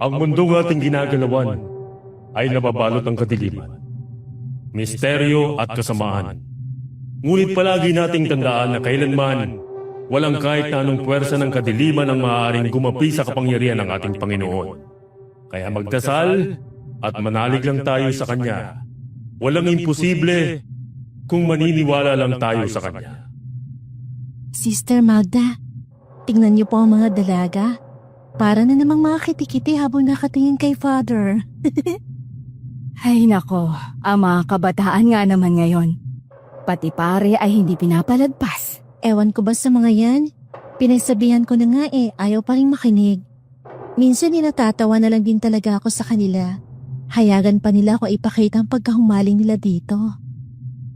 Ang mundong ating ginagalawan ay nababalot ng kadiliman, misteryo at kasamaan. Ngunit palagi nating tandaan na kailanman walang kahit na anong puwersa ng kadiliman ang maaaring gumapi sa kapangyarihan ng ating Panginoon. Kaya magdasal at manalig lang tayo sa Kanya. Walang imposible kung maniniwala lang tayo sa Kanya. Sister Magda, tingnan niyo po ang mga dalaga. Para na namang mga kitikiti habang nakatingin kay Father. Ay nako, ang mga kabataan nga naman ngayon. Pati pare ay hindi pinapalagpas. Ewan ko ba sa mga yan? Pinagsabihan ko na nga ayaw pa rin makinig. Minsan natatawa na lang din talaga ako sa kanila. Hayagan pa nila ako ipakita ang pagkahumaling nila dito.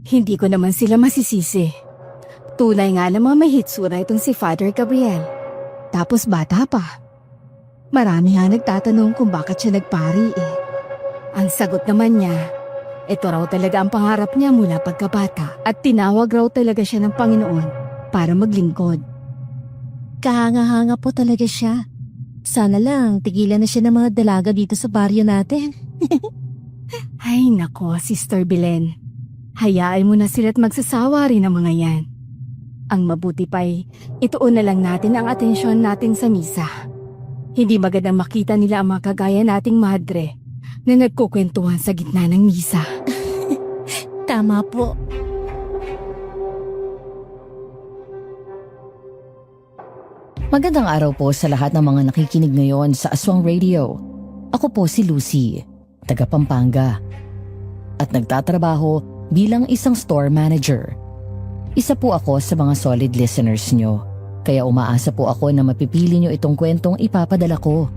Hindi ko naman sila masisisi. Tunay nga namang may hitsura itong si Father Gabriel. Tapos bata pa. Marami nga nagtatanong kung bakit siya nagpari Ang sagot naman niya, ito raw talaga ang pangarap niya mula pagkabata at tinawag raw talaga siya ng Panginoon para maglingkod. Kahanga-hanga po talaga siya. Sana lang tigilan na siya ng mga dalaga dito sa baryo natin. Ay nako, Sister Belen. Hayaan mo na sila't magsasawa rin ang mga yan. Ang mabuti pa'y ituon na lang natin ang atensyon natin sa misa. Hindi magandang makita nila ang mga kagaya nating madre na nagkukwentuhan sa gitna ng misa. Tama po. Magandang araw po sa lahat ng mga nakikinig ngayon sa Aswang Radio. Ako po si Lucy, taga Pampanga, at nagtatrabaho bilang isang store manager. Isa po ako sa mga solid listeners nyo. Kaya umaasa po ako na mapipili nyo itong kwentong ipapadala ko.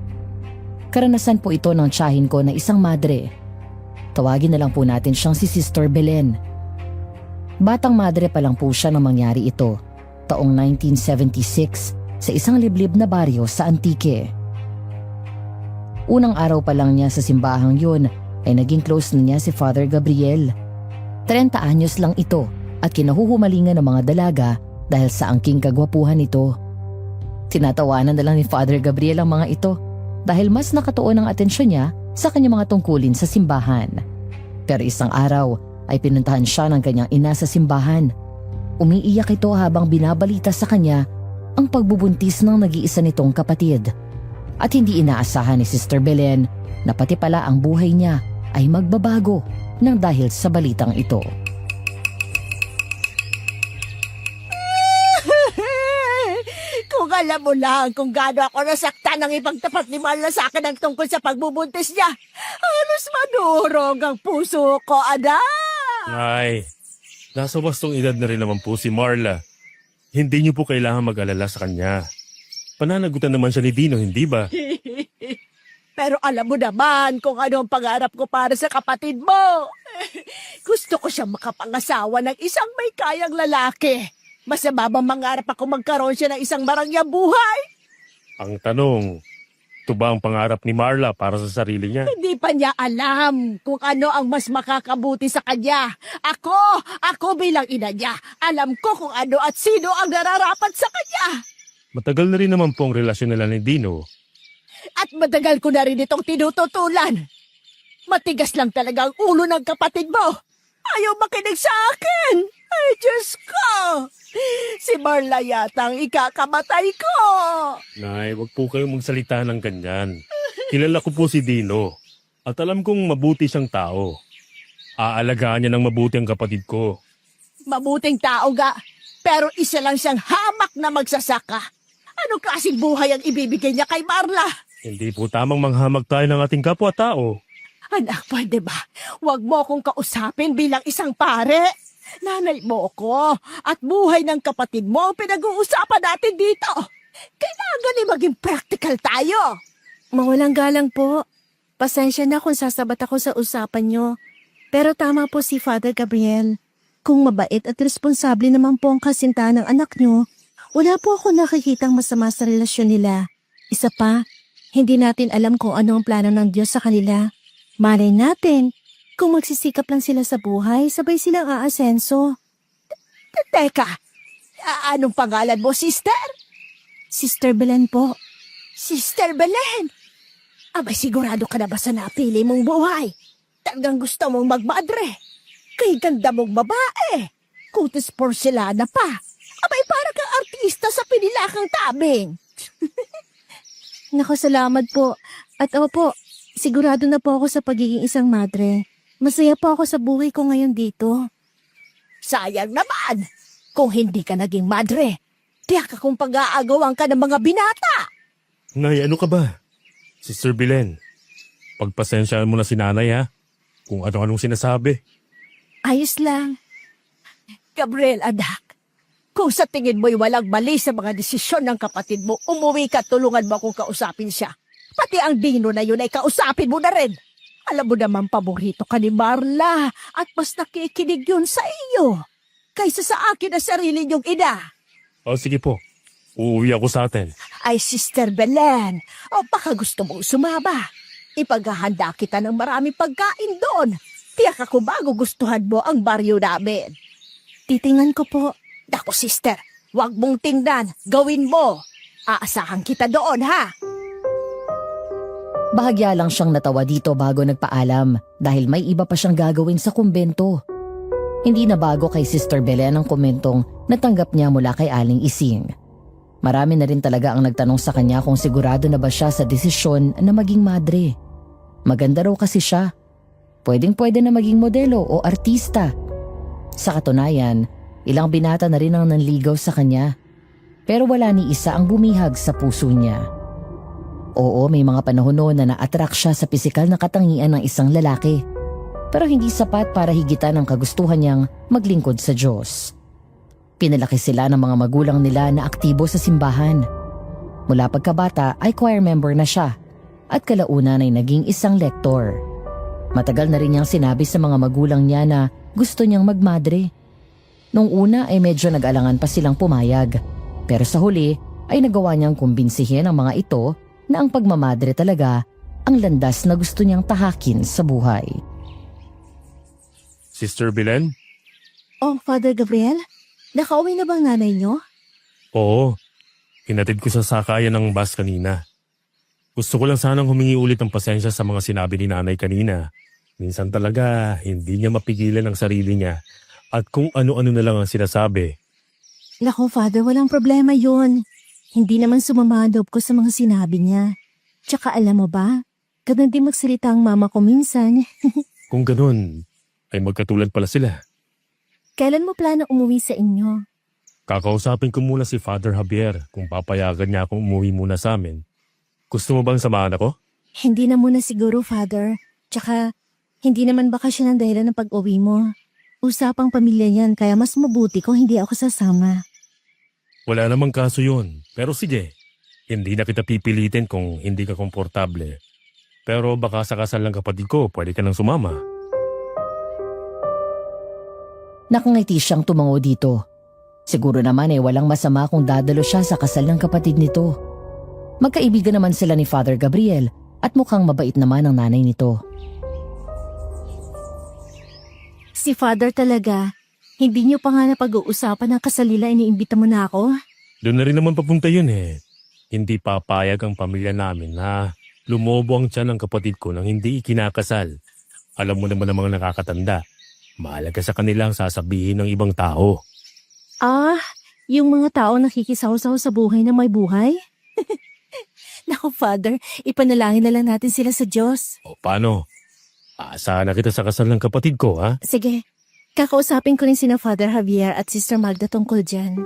Karanasan po ito ng tiyahin ko na isang madre. Tawagin na lang po natin siyang si Sister Belen. Batang madre pa lang po siya nang mangyari ito, taong 1976 sa isang liblib na baryo sa Antique. Unang araw pa lang niya sa simbahang yun ay naging close na niya si Father Gabriel. 30 anyos lang ito at kinahuhumalingan ng mga dalaga dahil sa angking kagwapuhan nito. Tinatawanan na lang ni Father Gabriel ang mga ito dahil mas nakatuon ang atensyon niya sa kanyang mga tungkulin sa simbahan. Pero isang araw ay pinuntahan siya ng kanyang ina sa simbahan. Umiiyak ito habang binabalita sa kanya ang pagbubuntis ng nag-iisa nitong kapatid. At hindi inaasahan ni Sister Belen na pati pala ang buhay niya ay magbabago nang dahil sa balitang ito. Kung alam mo lang kung gaano ako nasaktan ng ipagtapat ni Marla sa akin ang tungkol sa pagbubuntis niya. Halos madurog ang puso ko, anak. Ay, nasa wastong edad na rin naman po si Marla. Hindi niyo po kailangan mag-alala sa kanya. Pananagutan naman siya ni Dino, hindi ba? Pero alam mo naman kung ano ang pangarap ko para sa kapatid mo. Gusto ko siyang makapangasawa ng isang may kayang lalaki. Masama bang mangarap ako magkaroon siya ng isang marangyang buhay? Ang tanong, ito ba ang pangarap ni Marla para sa sarili niya? Hindi pa niya alam kung ano ang mas makakabuti sa kanya. Ako bilang ina niya, alam ko kung ano at sino ang nararapat sa kanya. Matagal na rin naman po ang relasyon nila ni Dino. At matagal ko na rin itong tinututulan. Matigas lang talaga ang ulo ng kapatid mo. Ayaw makinig sa akin. Ay, Diyos ko! Si Marla yata ang ikakamatay ko! Nay, wag po kayong magsalita ng ganyan. Kilala ko po si Dino. At alam kong mabuti siyang tao. Aalagaan niya ng mabuti ang kapatid ko. Mabuting tao ga, pero isa lang siyang hamak na magsasaka. Anong klaseng buhay ang ibibigay niya kay Marla? Hindi po tamang manghamag tayo ng ating kapwa-tao. Anak, pwede ba? Huwag mo akong kausapin bilang isang pare. Nanay mo ako at buhay ng kapatid mo ang pinag-uusapan natin dito. Kailangan maging practical tayo. Mawalang galang po. Pasensya na kung sasabat ako sa usapan nyo. Pero tama po si Father Gabriel. Kung mabait at responsable naman po ang kasintahan ng anak nyo, wala po ako nakikitang masama sa relasyon nila. Isa pa, hindi natin alam kung ano ang plano ng Diyos sa kanila. Malay natin, kung magsisikap lang sila sa buhay, sabay silang aasenso. Teka, anong pangalan mo, sister? Sister Belen po. Sister Belen! Abay, sigurado ka na ba sa napili mong buhay? Talagang gusto mong magmadre. Kay ganda mong babae. Kutis porcelana pa. Abay, para kang artista sa pinilakang tabing. Naku, salamat po. At opo, sigurado na po ako sa pagiging isang madre. Masaya po ako sa buhay ko ngayon dito. Sayang naman. Kung hindi ka naging madre, tiyak akong pag-aagawan ka ng mga binata. Nay, ano ka ba? Sister Belen, pagpasensyaan mo na si nanay ha, kung ano-anong sinasabi. Ayos lang. Gabriel, anak. Kung sa tingin mo'y walang mali sa mga desisyon ng kapatid mo, umuwi ka, tulungan mo akong kausapin siya. Pati ang Dino na yun ay kausapin mo na rin. Alam mo naman, paborito ka ni Marla at mas nakikinig yun sa iyo kaysa sa akin na sarili niyong ina. O sige po, uuwi ako sa atin. Ay, Sister Belen, o baka gusto mong sumama. Ipaghahanda kita ng maraming pagkain doon. Tiyak ako magugustuhan mo ang baryo namin. Titingnan ko po. Dako, sister, huwag mong tingnan. Gawin mo. Aasahan kita doon, ha? Bahagya lang siyang natawa dito bago nagpaalam dahil may iba pa siyang gagawin sa kumbento. Hindi na bago kay Sister Belen ang komentong natanggap niya mula kay Aling Ising. Marami na rin talaga ang nagtanong sa kanya kung sigurado na ba siya sa desisyon na maging madre. Maganda raw kasi siya. Pwedeng-pwede na maging modelo o artista. Sa katunayan, ilang binata na rin ang nanligaw sa kanya. Pero wala ni isa ang bumihag sa puso niya. Oo, may mga panahon noon na na-attract siya sa pisikal na katangian ng isang lalaki. Pero hindi sapat para higitan ang kagustuhan niyang maglingkod sa Diyos. Pinalaki sila ng mga magulang nila na aktibo sa simbahan. Mula pagkabata ay choir member na siya at kalaunan ay naging isang lektor. Matagal na rin niyang sinabi sa mga magulang niya na gusto niyang magmadre. Nung una ay medyo nag-alangan pa silang pumayag. Pero sa huli ay nagawa niyang kumbinsihin ang mga ito na ang pagmamadre talaga ang landas na gusto niyang tahakin sa buhay. Sister Belen? Oh, Father Gabriel? Nakauwi na bang nanay niyo? Oo, hinatid ko sa sakayan ng bus kanina. Gusto ko lang sanang humingi ulit ng pasensya sa mga sinabi ni nanay kanina. Minsan talaga hindi niya mapigilan ang sarili niya at kung ano-ano na lang ang sinasabi. Naku, Father, walang problema yun. Hindi naman sumama ang loob ko sa mga sinabi niya. Tsaka alam mo ba, ganun din magsalita ang mama ko minsan. Kung ganun, ay magkatulad pala sila. Kailan mo plano umuwi sa inyo? Kakausapin ko muna si Father Javier kung papayagan niya akong umuwi muna sa amin. Gusto mo bang samahan ako? Hindi na muna siguro, Father. Tsaka, hindi naman bakasyon ang dahilan ng pag-uwi mo. Usapang pamilya yan, kaya mas mabuti kung hindi ako sasama. Wala namang kaso yun. Pero sige, hindi na kita pipilitin kung hindi ka komportable. Pero baka sa kasal ng kapatid ko, pwede ka nang sumama. Nakangiti siyang tumango dito. Siguro naman walang masama kung dadalo siya sa kasal ng kapatid nito. Magkaibigan naman sila ni Father Gabriel at mukhang mabait naman ang nanay nito. Si Father talaga, hindi niyo pa nga napag-uusapan ang kasal nila, iniimbita mo na ako? Doon na rin naman papunta yun eh. Hindi papayag ang pamilya namin na lumobo ang tiyan ng kapatid ko nang hindi ikinakasal. Alam mo naman ang mga nakakatanda. Mahalaga sa kanila ang sasabihin ng ibang tao. Ah, yung mga tao nakikisaw-saw sa buhay na may buhay? Naku, Father, ipanalangin na lang natin sila sa Diyos. O paano? Aasahan na kita sa kasal ng kapatid ko, ha? Sige, kakausapin ko rin sina Father Javier at Sister Magda tungkol dyan.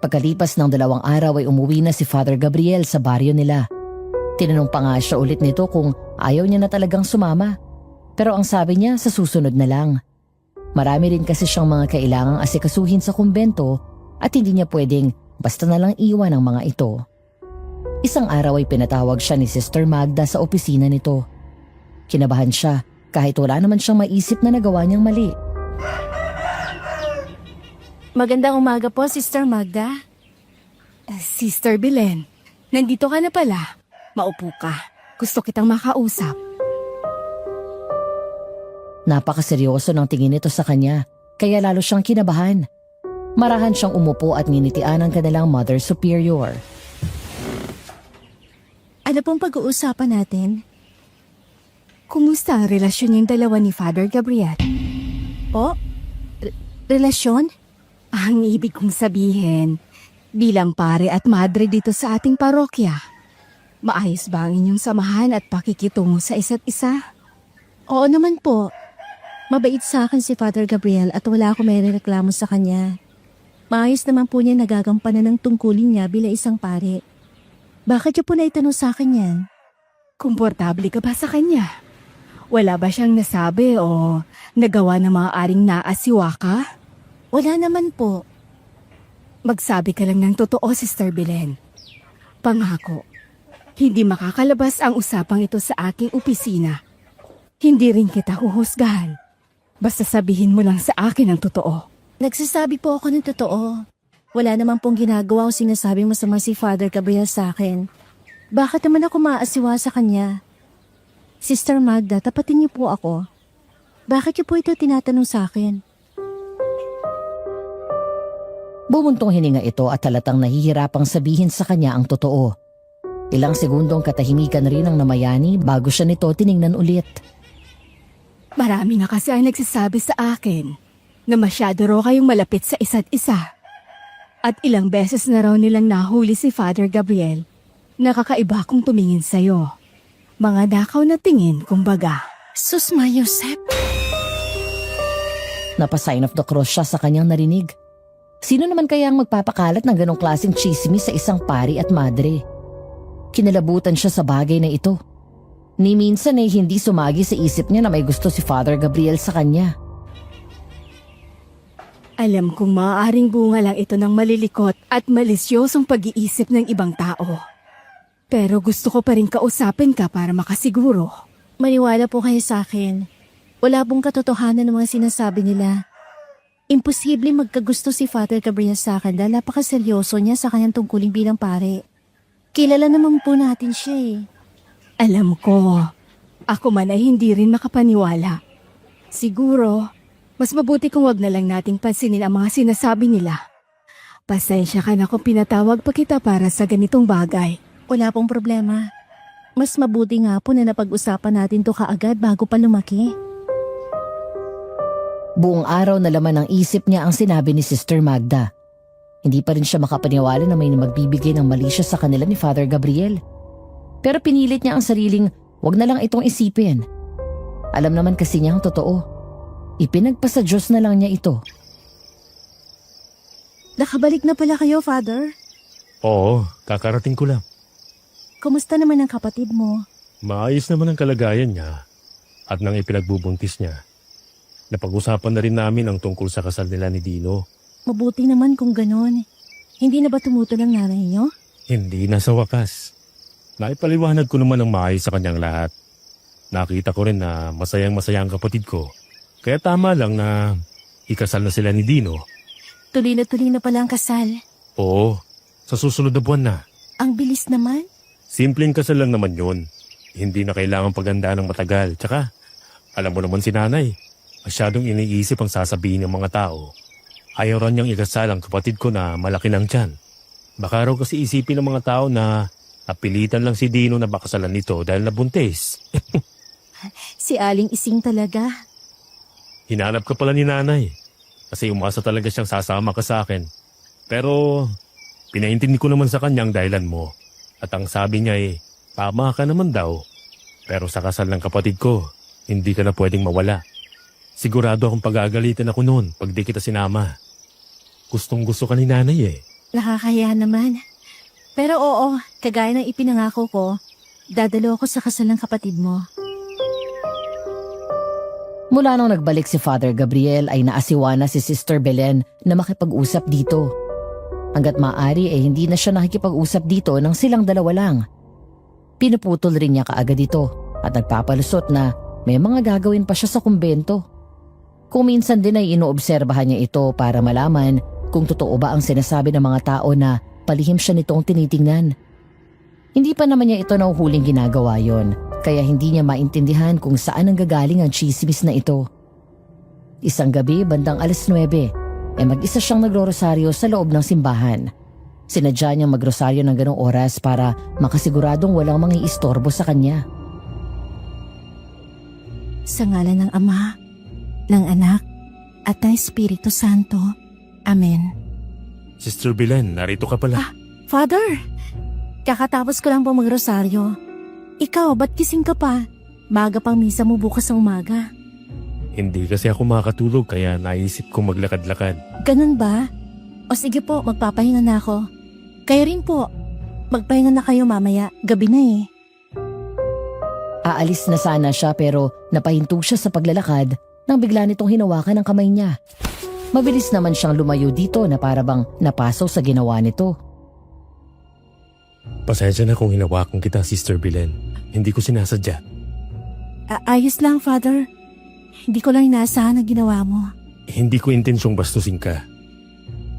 Pagkalipas ng 2 araw ay umuwi na si Father Gabriel sa baryo nila. Tinanong pa nga siya ulit nito kung ayaw niya na talagang sumama. Pero ang sabi niya sa susunod na lang. Marami rin kasi siyang mga kailangang asikasuhin sa kumbento at hindi niya pwedeng basta na lang iwan ang mga ito. Isang araw ay pinatawag siya ni Sister Magda sa opisina nito. Kinabahan siya kahit wala naman siyang maisip na nagawa niyang mali. Magandang umaga po, Sister Magda. Sister Belen, nandito ka na pala. Maupo ka. Gusto kitang makausap. Napakaseryoso ng tingin nito sa kanya, kaya lalo siyang kinabahan. Marahan siyang umupo at nginitian ang kanilang Mother Superior. Ano pong pag-uusapan natin? Kumusta ang relasyon niyong dalawa ni Father Gabriel? Po? Relasyon? Ang ibig kong sabihin, bilang pare at madre dito sa ating parokya, maayos ba ang inyong samahan at pakikitungo sa isa't isa? Oo naman po. Mabait sa akin si Father Gabriel at wala akong may reklamo sa kanya. Maayos naman po niya nagagampanan ng tungkulin niya bilang isang pare. Bakit niyo po naitanong sa akin yan? Komportable ka ba sa kanya? Wala ba siyang nasabi o nagawa na maaaring naasiwa ka? Wala naman po. Magsabi ka lang ng totoo, Sister Belen. Pangako, hindi makakalabas ang usapang ito sa aking opisina. Hindi rin kita huhusgahan. Basta sabihin mo lang sa akin ang totoo. Nagsasabi po ako ng totoo. Wala naman pong ginagawa o sinasabing masama si Father Gabriel sa akin. Bakit naman ako maasiwa sa kanya? Sister Magda, tapatin niyo po ako. Bakit niyo po ito tinatanong sa akin? Bumuntong hininga ito at halatang nahihirapang sabihin sa kanya ang totoo. Ilang segundong katahimikan rin ang namayani bago siya nito tiningnan ulit. Marami na kasi ang nagsasabi sa akin na masyado raw kayong malapit sa isa't isa. At ilang beses na raw nilang nahuli si Father Gabriel. Nakakaiba kong tumingin sa'yo. Mga dakaw na tingin, kumbaga. Sus ma, Yosep. Napasign of the cross siya sa kanyang narinig. Sino naman kaya ang magpapakalat ng ganong klaseng chismis sa isang pari at madre? Kinalabutan siya sa bagay na ito. Ni minsan ay hindi sumagi sa isip niya na may gusto si Father Gabriel sa kanya. Alam kong maaaring bunga lang ito ng malilikot at malisyosong pag-iisip ng ibang tao. Pero gusto ko pa rin kausapin ka para makasiguro. Maniwala po kayo sa akin. Wala pong katotohanan ng mga sinasabi nila. Imposible magkagusto si Father Gabriel sa akin dahil napakaseryoso niya sa kanyang tungkulin bilang pare. Kilala naman po natin siya eh. Alam ko, ako man ay hindi rin makapaniwala. Siguro, mas mabuti kung wag na lang nating pansinin ang mga sinasabi nila. Pasensya ka na kung pinatawag pa kita para sa ganitong bagay. Wala pong problema. Mas mabuti nga po na napag-usapan natin to kaagad bago pa lumaki. Buong araw na laman ng isip niya ang sinabi ni Sister Magda. Hindi pa rin siya makapaniwala na may magbibigay ng mali siya sa kanila ni Father Gabriel. Pero pinilit niya ang sariling wag na lang itong isipin. Alam naman kasi niya ang totoo. Ipinagpasa Diyos na lang niya ito. Nakabalik na pala kayo, Father. Oo, kakarating ko lang. Kumusta naman ang kapatid mo? Maayos naman ang kalagayan niya at nang ipinagbubuntis niya. Napag-usapan na rin namin ang tungkol sa kasal nila ni Dino. Mabuti naman kung ganon. Hindi na ba tumutol ang nanay niyo? Hindi na sa wakas. Naipaliwanag ko naman ang maayos sa kanyang lahat. Nakita ko rin na masayang-masaya ang kapatid ko. Kaya tama lang na ikasal na sila ni Dino. Tuloy na pala ang kasal. Oo, sa susunod na buwan na. Ang bilis naman. Simpleng kasal lang naman yun. Hindi na kailangan paghandaan ng matagal. Tsaka, alam mo naman si nanay. Masyadong iniisip ang sasabihin ng mga tao. Ayaw rin niyang ikasal ang kapatid ko na malaki ng tiyan. Baka raw kasi isipin ng mga tao na napilitan lang si Dino na bakasalan nito dahil nabuntis. Si Aling Ising talaga. Hinanap ka pala ni nanay. Kasi umasa talaga siyang sasama ka sa akin. Pero, pinaintindi ko naman sa kanyang dahilan mo. At ang sabi niya ay, tama ka naman daw. Pero sa kasal ng kapatid ko, hindi ka na pwedeng mawala. Sigurado akong pag-aagalitan ako noon pag di kita sinama. Gustong gusto ka ni nanay eh. Nakakaya naman. Pero oo, kagaya ng ipinangako ko, dadalo ako sa kasal ng kapatid mo. Mula nung nagbalik si Father Gabriel ay naasiwa na si Sister Belen na makipag-usap dito. Hanggat maaari ay hindi na siya nakikipag-usap dito nang silang dalawa lang. Pinuputol rin niya kaagad ito at nagpapalusot na may mga gagawin pa siya sa kumbento. Kung minsan din ay inoobserbahan niya ito para malaman kung totoo ba ang sinasabi ng mga tao na palihim siya nitong tinitingnan. Hindi pa naman niya ito nahuhuling ginagawa yon, kaya hindi niya maintindihan kung saan ang gagaling ang chismis na ito. Isang gabi bandang 9:00, mag-isa siyang nagrorosaryo sa loob ng simbahan. Sinadya niyang magrosaryo ng ganong oras para makasiguradong walang mangiistorbo sa kanya. Sa ngalan ng Ama, ng Anak, at ng Espiritu Santo. Amen. Sister Belen, narito ka pala. Father, kakatapos ko lang po magrosaryo. Ikaw, ba't gising ka pa? Maga pang misa mo bukas ng umaga. Hindi kasi ako makatulog kaya naisip kong maglakad-lakad. Ganun ba? O sige po, magpapahinga na ako. Kayo rin po. Magpahinga na kayo mamaya. Gabi na eh. Aalis na sana siya pero napahintog siya sa paglalakad nang bigla nitong hinawakan ang kamay niya. Mabilis naman siyang lumayo dito na para bang napasaw sa ginawa nito. Pasensya na kung hinawakan kita, Sister Belen. Hindi ko sinasadya. Ayos lang, Father. Hindi ko lang inaasahan ang ginawa mo. Hindi ko intensyong bastusin ka.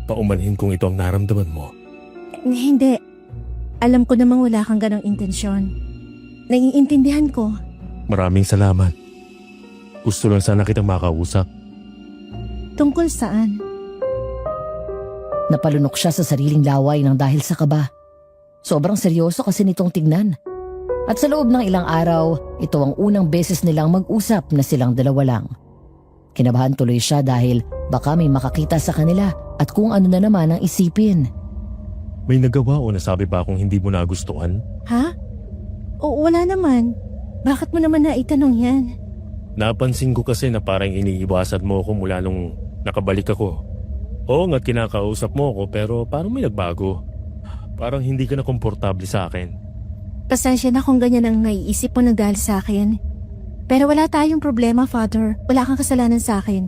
Paumanhin kung ito ang naramdaman mo. Hindi. Alam ko namang wala kang ganong intensyon. Naiintindihan ko. Maraming salamat. Gusto lang sana kitang makausap. Tungkol saan? Napalunok siya sa sariling laway nang dahil sa kaba. Sobrang seryoso kasi nitong tignan. At sa loob ng ilang araw, ito ang unang beses nilang mag-usap na silang dalawa lang. Kinabahan tuloy siya dahil baka may makakita sa kanila at kung ano na naman ang isipin. May nagawa o nasabi ba akong hindi mo nagustuhan? Ha? O wala naman. Bakit mo naman naitanong yan? Napansin ko kasi na parang iniiwasan mo ako mula nung nakabalik ako. Oo nga't kinakausap mo ako pero parang may nagbago. Parang hindi ka na komportable sa akin. Pasensya na kung ganyan ang naiisip mo nang dahil sa akin. Pero wala tayong problema, Father. Wala kang kasalanan sa akin.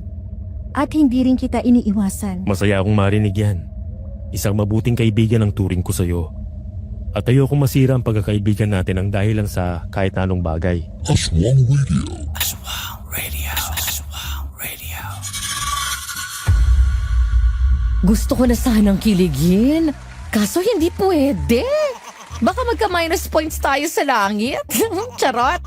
At hindi rin kita iniiwasan. Masaya akong marinig yan. Isang mabuting kaibigan ang turing ko sa'yo. At ayokong masira ang pagkakaibigan natin ang dahil lang sa kahit anong bagay. Aswang Radio. Gusto ko na sanang kiligin, kaso hindi pwede. Baka magka-minus points tayo sa langit. Charot.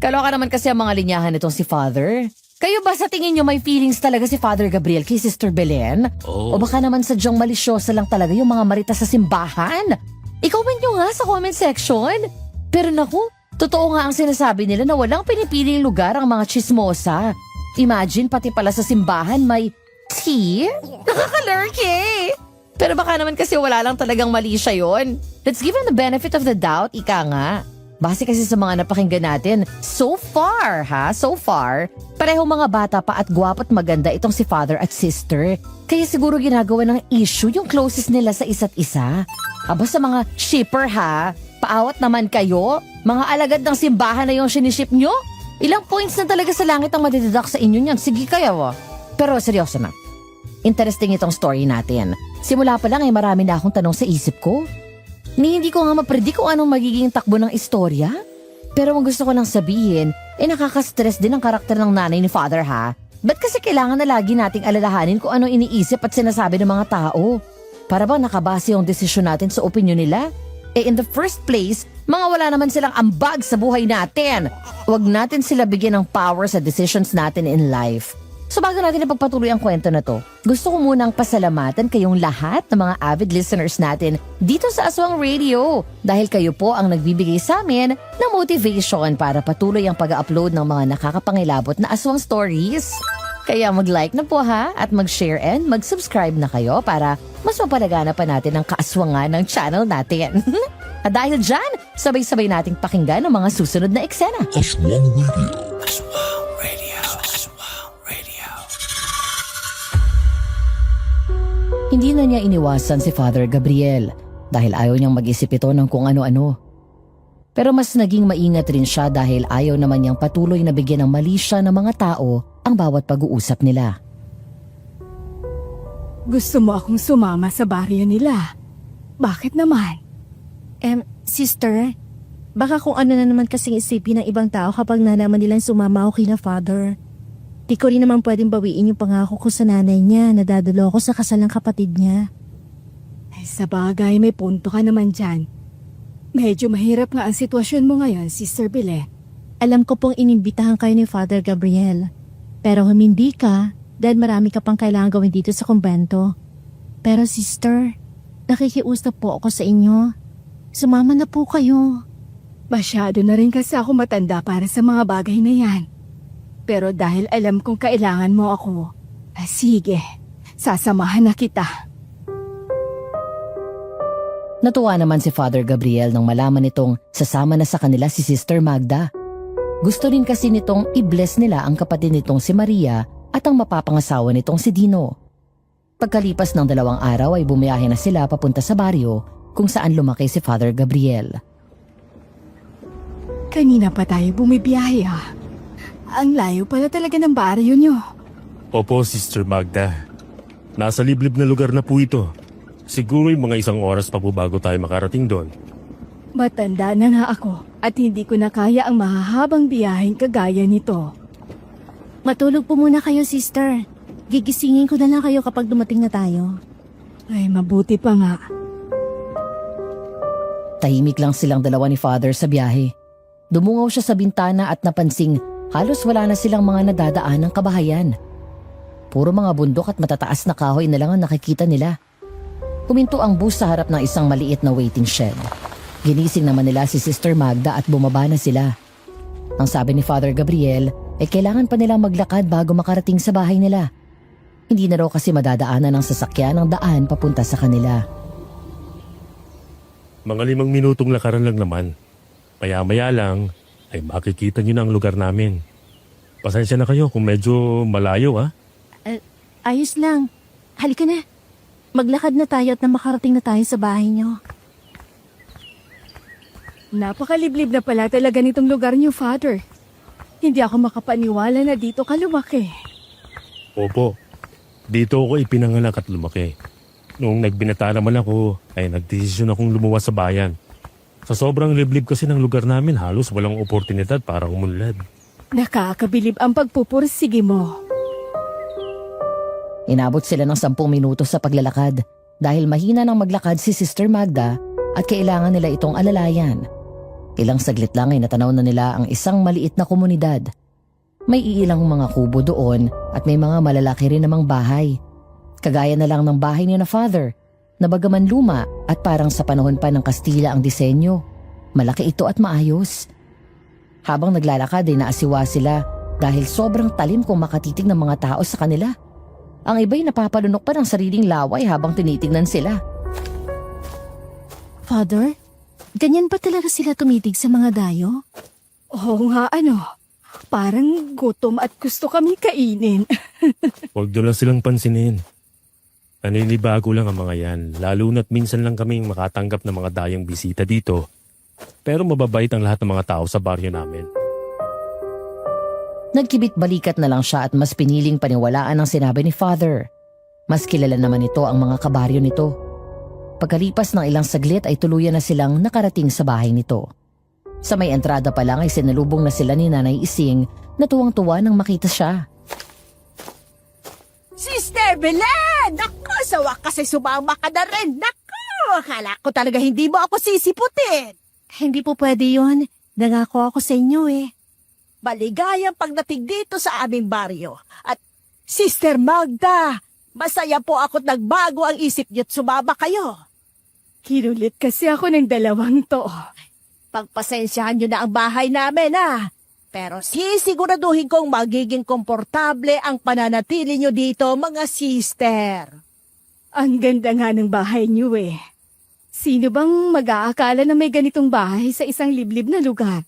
Kaloka naman kasi ang mga linyahan nitong si Father. Kayo ba sa tingin nyo may feelings talaga si Father Gabriel kay Sister Belen? O baka naman sadyang malisyosa lang talaga yung mga marita sa simbahan? I-comment nyo nga sa comment section. Pero naku, totoo nga ang sinasabi nila na walang pinipiling lugar ang mga chismosa. Imagine pati pala sa simbahan may tea? Nakakalurky! Pero baka naman kasi wala lang talagang mali siya yun. Let's give him the benefit of the doubt, ika nga. Base kasi sa mga napakinggan natin, so far, parehong mga bata pa at gwapo at maganda itong si Father at Sister. Kaya siguro ginagawa ng issue yung closest nila sa isa't isa. Aba sa mga shipper ha, paawat naman kayo. Mga alagad ng simbahan na yung siniship nyo. Ilang points na talaga sa langit ang madideduct sa inyo niyan. Sige kayo. Pero seryoso na. Interesting itong story natin. Simula pa lang ay marami na akong tanong sa isip ko. Hindi ko nga mapredict kung anong magiging takbo ng istorya. Pero ang gusto ko lang sabihin, nakaka-stress din ang karakter ng nanay ni Father ha. Ba't kasi kailangan na lagi nating alalahanin kung anong iniisip at sinasabi ng mga tao? Para bang nakabase yung desisyon natin sa opinion nila? In the first place, mga wala naman silang ambag sa buhay natin. Huwag natin sila bigyan ng power sa decisions natin in life. So bago natin ipagpatuloy ang kwento na to, gusto ko munang pasalamatan kayong lahat ng mga avid listeners natin dito sa Aswang Radio dahil kayo po ang nagbibigay sa amin ng motivation para patuloy ang pag-upload ng mga nakakapangilabot na aswang stories. Kaya mag-like na po ha at mag-share and mag-subscribe na kayo para mas mapalagana pa natin ang kaaswangan ng channel natin. At dahil dyan, sabay-sabay nating pakinggan ang mga susunod na eksena. Aswang Radio. Hindi na niya iniwasan si Father Gabriel dahil ayaw niyang mag-isip ito ng kung ano-ano. Pero mas naging maingat rin siya dahil ayaw naman niyang patuloy na bigyan ng mali siya ng mga tao ang bawat pag-uusap nila. Gusto mo akong sumama sa baryo nila? Bakit naman? Sister, baka kung ano na naman kasing isipin ng ibang tao kapag nalaman nilang sumama ako kina Father. Di ko rin naman pwedeng bawiin yung pangako ko sa nanay niya na dadalo ko sa kasal ng kapatid niya. Ay, sa bagay, may punto ka naman dyan. Medyo mahirap nga ang sitwasyon mo ngayon, Sister Belen. Alam ko pong inimbitahan kayo ni Father Gabriel. Pero humindi ka dahil marami ka pang kailangan gawin dito sa kumbento. Pero sister, nakikiusap po ako sa inyo. Sumama na po kayo. Masyado na rin kasi ako matanda para sa mga bagay na yan. Pero dahil alam kong kailangan mo ako, sige, sasamahan na kita. Natuwa naman si Father Gabriel nang malaman nitong sasama na sa kanila si Sister Magda. Gusto rin kasi nitong i-bless nila ang kapatid nitong si Maria at ang mapapangasawa nitong si Dino. Pagkalipas ng 2 araw ay bumiyahe na sila papunta sa baryo kung saan lumaki si Father Gabriel. Kanina pa tayo bumibiyahe ha. Ang layo pala talaga ng baryo nyo. Opo, Sister Magda. Nasa liblib na lugar na po ito. Siguro yung mga 1 oras pa po bago tayo makarating doon. Matanda na nga ako at hindi ko na kaya ang mahahabang biyaheng kagaya nito. Matulog po muna kayo, sister. Gigisingin ko na lang kayo kapag dumating na tayo. Ay, mabuti pa nga. Tahimik lang silang dalawa ni Father sa biyahe. Dumungaw siya sa bintana at napansing halos wala na silang mga nadadaan ng kabahayan. Puro mga bundok at matataas na kahoy na lang ang nakikita nila. Huminto ang bus sa harap ng isang maliit na waiting shed. Ginising naman nila si Sister Magda at bumaba na sila. Ang sabi ni Father Gabriel ay kailangan pa nilang maglakad bago makarating sa bahay nila. Hindi na raw kasi madadaanan ng sasakyan ang daan papunta sa kanila. Mga 5 minutong lakaran lang naman. Maya-maya lang ay makikita nyo na ang lugar namin. Pasensya na kayo kung medyo malayo ha. Ayos lang. Halika na. Maglakad na tayo at na makarating na tayo sa bahay niyo. Napakaliblib na pala talaga nitong lugar niyo, Father. Hindi ako makapaniwala na dito ka lumaki. Opo, dito ako ipinanganak at lumaki. Noong nagbinata naman ako ay nagdesisyon akong lumuwas sa bayan. Sa sobrang liblib kasi ng lugar namin halos walang oportunidad para umunlad. Nakakabilib ang pagpupursige mo. Inabot sila ng 10 minuto sa paglalakad dahil mahina nang maglakad si Sister Magda at kailangan nila itong alalayan. Ilang saglit lang ay natanaw na nila ang isang maliit na komunidad. May iilang mga kubo doon at may mga malalaki rin namang bahay. Kagaya na lang ng bahay ni na Father, na bagaman luma at parang sa panahon pa ng Kastila ang disenyo. Malaki ito at maayos. Habang naglalakad ay naasiwa sila dahil sobrang talim kung makatitig ng mga tao sa kanila. Ang iba'y napapalunok pa ng sariling laway habang tinitignan sila. Father, ganyan ba talaga sila tumitig sa mga dayo? Oo nga parang gutom at gusto kami kainin. Huwag doon lang silang pansinin. Naninibago lang ang mga yan, lalo na't minsan lang kaming makatanggap ng mga dayang bisita dito. Pero mababait ang lahat ng mga tao sa baryo namin. Nagkibit-balikat na lang siya at mas piniling paniwalaan ang sinabi ni Father. Mas kilala naman ito ang mga kabaryo nito. Pagkalipas ng ilang saglit ay tuluyan na silang nakarating sa bahay nito. Sa may entrada pa lang ay sinalubong na sila ni Nanay Ising na tuwang-tuwa nang makita siya. Sister Belen! Naku, sa wakas ay sumama ka na rin. Naku, akala ko talaga hindi mo ako sisiputin. Hindi po pwede yun. Nangako ako sa inyo eh. Maligayang pagdating dito sa aming baryo. At Sister Magda, masaya po ako't nagbago ang isip niyo't sumama kayo. Kinulit kasi ako ng 2 to. Pagpasensyahan niyo na ang bahay namin Pero sisiguraduhin kong magiging komportable ang pananatili niyo dito, mga sister. Ang ganda nga ng bahay niyo eh. Sino bang mag-aakala na may ganitong bahay sa isang liblib na lugar?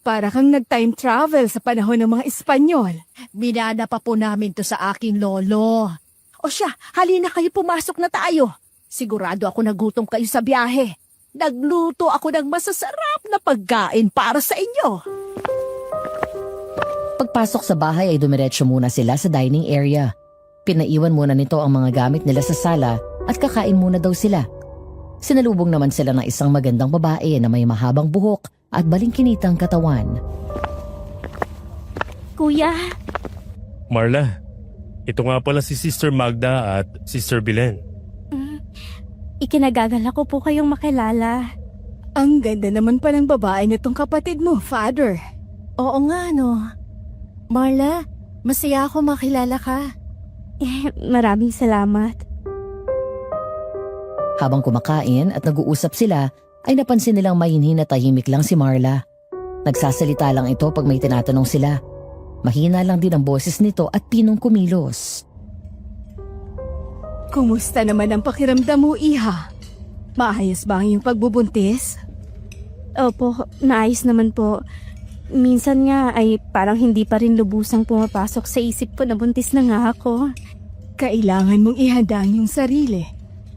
Para kang nag-time travel sa panahon ng mga Espanyol. Binana pa po namin to sa aking lolo. O siya, halina kayo, pumasok na tayo. Sigurado ako nagutom kayo sa biyahe. Nagluto ako ng masasarap na pagkain para sa inyo. Pagpasok sa bahay ay dumiretso muna sila sa dining area. Pinaiwan muna nito ang mga gamit nila sa sala at kakain muna daw sila. Sinalubong naman sila ng isang magandang babae na may mahabang buhok at balingkinitang katawan. Kuya, Marla, ito nga pala si Sister Magda at Sister Belen. ikinagagalak ko po kayong makilala. Ang ganda naman pa ng babae nitong kapatid mo, Father. Oo nga, Marla, masaya ako makilala ka. Maraming salamat. Habang kumakain at nag-uusap sila, ay napansin nilang mahinhin na tahimik lang si Marla. Nagsasalita lang ito pag may tinatanong sila. Mahina lang din ang boses nito at pinong kumilos. Kumusta naman ang pakiramdam mo, Iha? Maayos ba ang iyong pagbubuntis? Opo, naayos naman po. Minsan nga ay parang hindi pa rin lubusang pumapasok sa isip ko na buntis na nga ako. Kailangan mong ihanda ang iyong sarili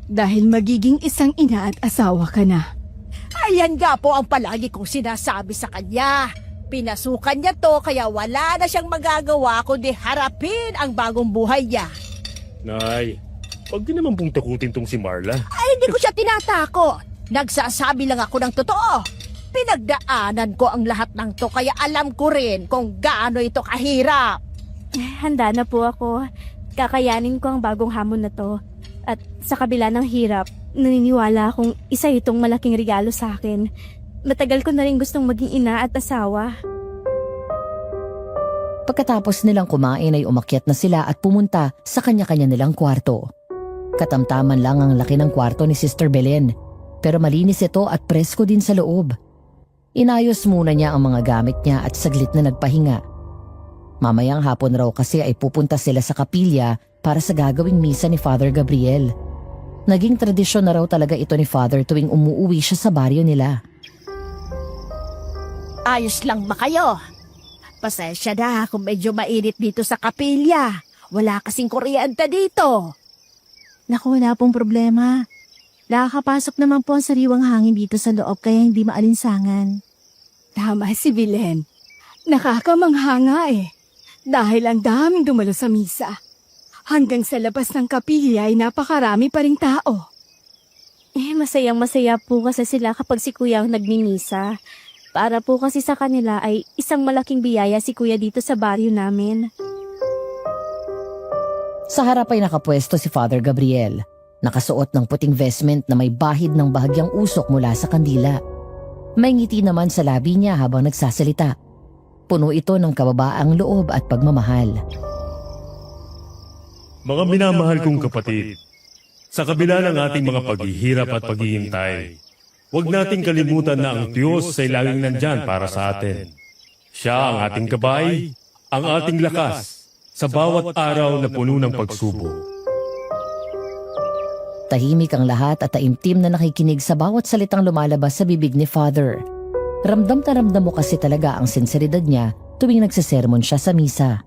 dahil magiging isang ina at asawa ka na. Ayan nga po ang palagi kong sinasabi sa kanya. Pinasukan niya to kaya wala na siyang magagawa kundi harapin ang bagong buhay niya. Nay, wag din naman pong takutin tong si Marla. Ay, hindi ko siya tinatakot. Nagsasabi lang ako ng totoo. Pinagdaanan ko ang lahat ng to kaya alam ko rin kung gaano ito kahirap. Handa na po ako. Kakayanin ko ang bagong hamon na to. At sa kabila ng hirap, naniniwala akong isa itong malaking regalo sa akin. Matagal ko na rin gustong maging ina at asawa. Pagkatapos nilang kumain ay umakyat na sila at pumunta sa kanya-kanya nilang kwarto. Katamtaman lang ang laki ng kwarto ni Sister Belen, pero malinis ito at presko din sa loob. Inayos muna niya ang mga gamit niya at saglit na nagpahinga. Mamayang hapon raw kasi ay pupunta sila sa kapilya para sa gagawing misa ni Father Gabriel. Naging tradisyon na raw talaga ito ni Father tuwing umuuwi siya sa baryo nila. Ayos lang ba kayo? Pasensya na kung medyo mainit dito sa kapilya. Wala kasing kuryente dito. Naku, wala pong problema. Nakakapasok naman po ang sariwang hangin dito sa loob kaya hindi maalinsangan. Tama si Belen. Nakakamanghanga dahil ang daming dumalo sa misa. Hanggang sa labas ng kapilya ay napakarami pa ring tao. Masayang-masaya po kasi sila kapag si Kuya ang nagmimisa. Para po kasi sa kanila ay isang malaking biyaya si Kuya dito sa baryo namin. Sa harap ay nakapwesto si Father Gabriel. Nakasuot ng puting vestment na may bahid ng bahagyang usok mula sa kandila. May ngiti naman sa labi niya habang nagsasalita. Puno ito ng kababaang loob at pagmamahal. Mga minamahal kong kapatid, sa kabila ng ating mga paghihirap at paghihintay, huwag nating kalimutan na ang Diyos ay laging nandyan para sa atin. Siya ang ating gabay, ang ating lakas, sa bawat araw na puno ng pagsubok. Tahimik ang lahat at taimtim na nakikinig sa bawat salitang lumalabas sa bibig ni Father. Ramdam na ramdam mo kasi talaga ang sinseridad niya tuwing nagsisermon siya sa misa.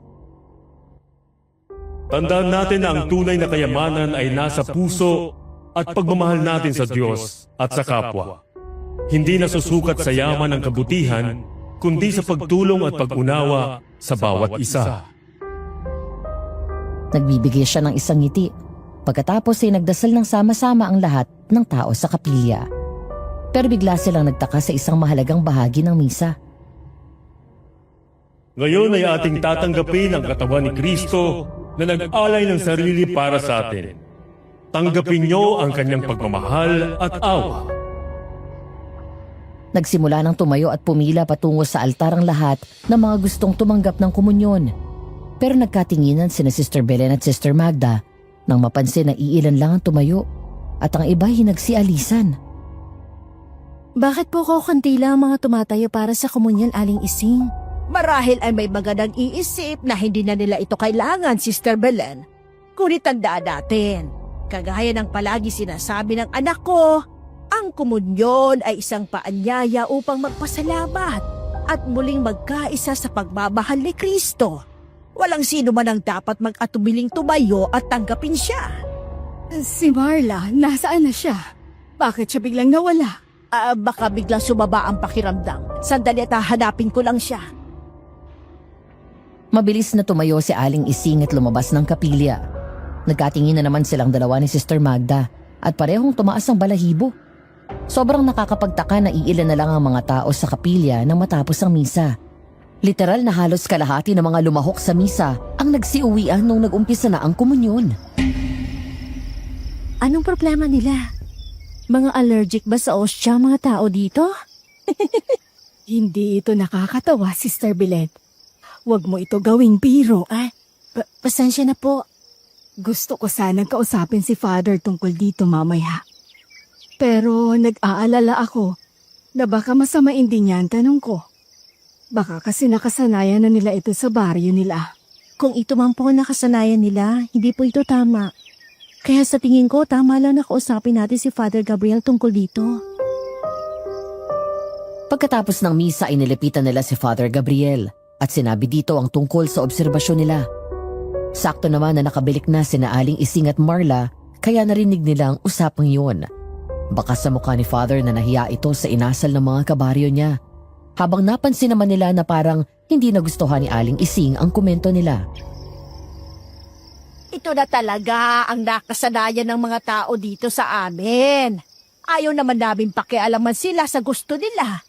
Tandaan natin na ang tunay na kayamanan ay nasa puso at pagmamahal natin sa Diyos at sa kapwa. Hindi nasusukat sa yaman ng kabutihan, kundi sa pagtulong at pag-unawa sa bawat isa. Nagbibigay siya ng isang ngiti. Pagkatapos ay nagdasal ng sama-sama ang lahat ng tao sa kapilya. Pero bigla silang nagtaka sa isang mahalagang bahagi ng misa. Ngayon ay ating tatanggapin ang katawan ni Kristo na nag-alay ng sarili para sa atin. Tanggapin niyo ang kanyang pagmamahal at awa. Nagsimula ng tumayo at pumila patungo sa altar ang lahat ng mga gustong tumanggap ng komunyon. Pero nagkatinginan sina Sister Belen at Sister Magda nang mapansin na iilan lang ang tumayo at ang iba hinagsialisan. Bakit po kukunti lang ang mga tumatayo para sa komunyon, Aling Ising? Marahil ay may magandang iisip na hindi na nila ito kailangan, Sister Belen. Ngunit tandaan natin, kagaya ng palagi sinasabi ng anak ko, ang komunyon ay isang paanyaya upang magpasalamat at muling magkaisa sa pagmamahal ni Kristo. Walang sino man ang dapat mag-atubiling tumayo at tanggapin siya. Si Marla, nasaan na siya? Bakit siya biglang nawala? Baka biglang sumaba ang pakiramdam. Sandali at hahanapin ko lang siya. Mabilis na tumayo si Aling Ising at lumabas ng kapilya. Nagkatingin na naman silang dalawa ni Sister Magda at parehong tumaas ang balahibo. Sobrang nakakapagtaka na iilan na lang ang mga tao sa kapilya nang matapos ang misa. Literal na halos kalahati ng mga lumahok sa misa ang nagsiuwian nung nag-umpisa na ang komunyon. Anong problema nila? Mga allergic ba sa ostya mga tao dito? Hindi ito nakakatawa, Sister Belen. Huwag mo ito gawing biro. Pasensya na po. Gusto ko sanang kausapin si Father tungkol dito mamaya. Pero nag-aalala ako na baka masamain din yan tanong ko. Baka kasi nakasanayan na nila ito sa baryo nila. Kung ito man po ang nakasanayan nila, hindi po ito tama. Kaya sa tingin ko, tama lang na kausapin natin si Father Gabriel tungkol dito. Pagkatapos ng misa ay nilipitan nila si Father Gabriel at sinabi dito ang tungkol sa obserbasyon nila. Sakto naman na nakabilik na sina Aling Ising at Marla kaya narinig nila ang usapang yun. Baka sa mukha ni Father na nahiya ito sa inasal ng mga kabaryo niya. Habang napansin naman nila na parang hindi nagustuhan ni Aling Ising ang komento nila. Ito na talaga ang nakasanayan ng mga tao dito sa amin. Ayaw naman namin pakialaman sila sa gusto nila.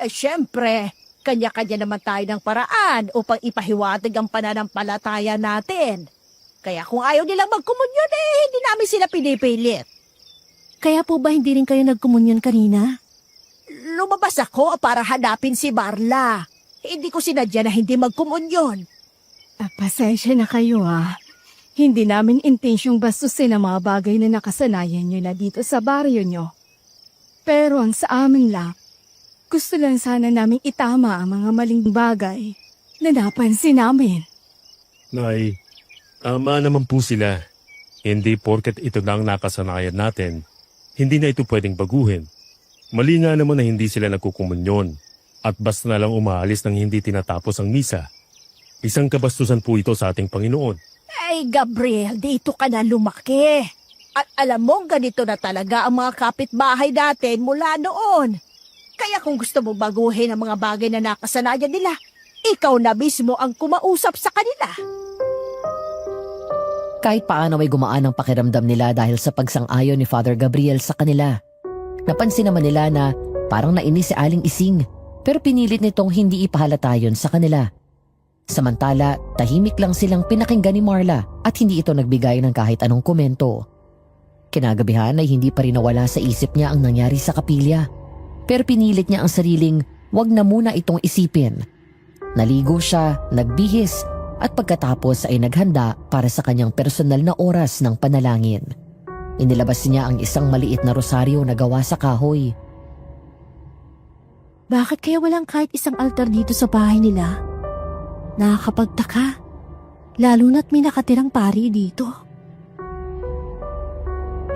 Syempre, kanya-kanya naman tayo ng paraan upang ipahiwatig ang pananampalataya natin. Kaya kung ayaw nilang magkomunyon, hindi namin sila pinipilit. Kaya po ba hindi rin kayo nagkomunyon kanina? Lumabas ako para hanapin si Marla. Hindi ko sinadya na hindi magkomunyon. Pasensya na kayo Hindi namin intensyong bastusin ang mga bagay na nakasanayan nyo na dito sa baryo nyo. Pero ang sa amin lang, gusto lang sana naming itama ang mga maling bagay na napansin namin. Nay, tama naman po sila. Hindi porket ito na ang nakasanayan natin, hindi na ito pwedeng baguhin. Mali nga naman na hindi sila nagkukumunyon at basta na lang umaalis nang hindi tinatapos ang misa. Isang kabastusan po ito sa ating Panginoon. Ay, Gabriel, dito ka na lumaki. At alam mong ganito na talaga ang mga kapitbahay natin mula noon. Kaya kung gusto mong baguhin ang mga bagay na nakasanayan nila, ikaw na mismo ang kumausap sa kanila. Kahit paano ay gumaan ang pakiramdam nila dahil sa pagsang-ayon ni Father Gabriel sa kanila. Napansin naman nila na parang nainis si Aling Ising pero pinilit nitong hindi ipahalata yun sa kanila. Samantala, tahimik lang silang pinakinggan ni Marla at hindi ito nagbigay ng kahit anong komento. Kinagabihan ay hindi pa rin nawala sa isip niya ang nangyari sa kapilya. Pero pinilit niya ang sariling wag na muna itong isipin. Naligo siya, nagbihis at pagkatapos ay naghanda para sa kanyang personal na oras ng panalangin. Inilabas niya ang isang maliit na rosaryo na gawa sa kahoy. Bakit kaya walang kahit isang altar dito sa bahay nila? Nakakapagtaka. Lalo na't may nakatirang pari dito.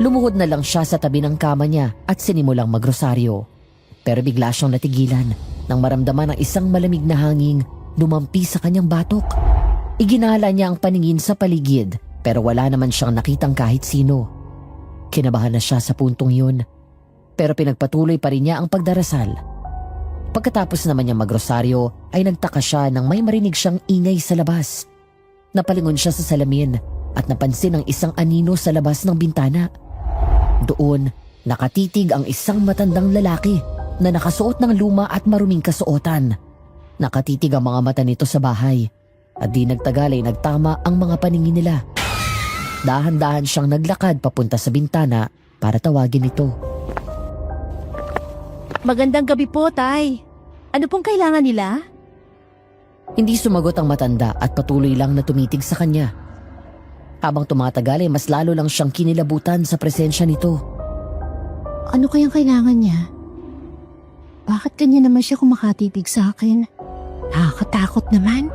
Lumuhod na lang siya sa tabi ng kama niya at sinimulang magrosaryo. Pero bigla siyang natigilan nang maramdaman ang isang malamig na hangin lumampi sa kanyang batok. Iginala niya ang paningin sa paligid pero wala naman siyang nakitang kahit sino. Kinabahan na siya sa puntong yun pero pinagpatuloy pa rin niya ang pagdarasal. Pagkatapos naman niya magrosaryo ay nagtaka siya nang may marinig siyang ingay sa labas. Napalingon siya sa salamin at napansin ang isang anino sa labas ng bintana. Doon, nakatitig ang isang matandang lalaki na nakasuot ng luma at maruming kasuotan. Nakatitig ang mga mata nito sa bahay at di nagtagal ay nagtama ang mga paningin nila. Dahan-dahan siyang naglakad papunta sa bintana para tawagin ito. Magandang gabi po, Tay. Ano pong kailangan nila? Hindi sumagot ang matanda at patuloy lang na tumitig sa kanya. Habang tumatagal ay mas lalo lang siyang kinilabutan sa presensya nito. Ano kayang kailangan niya? Bakit kanya naman siya kumakatitig sa akin? Nakakatakot naman.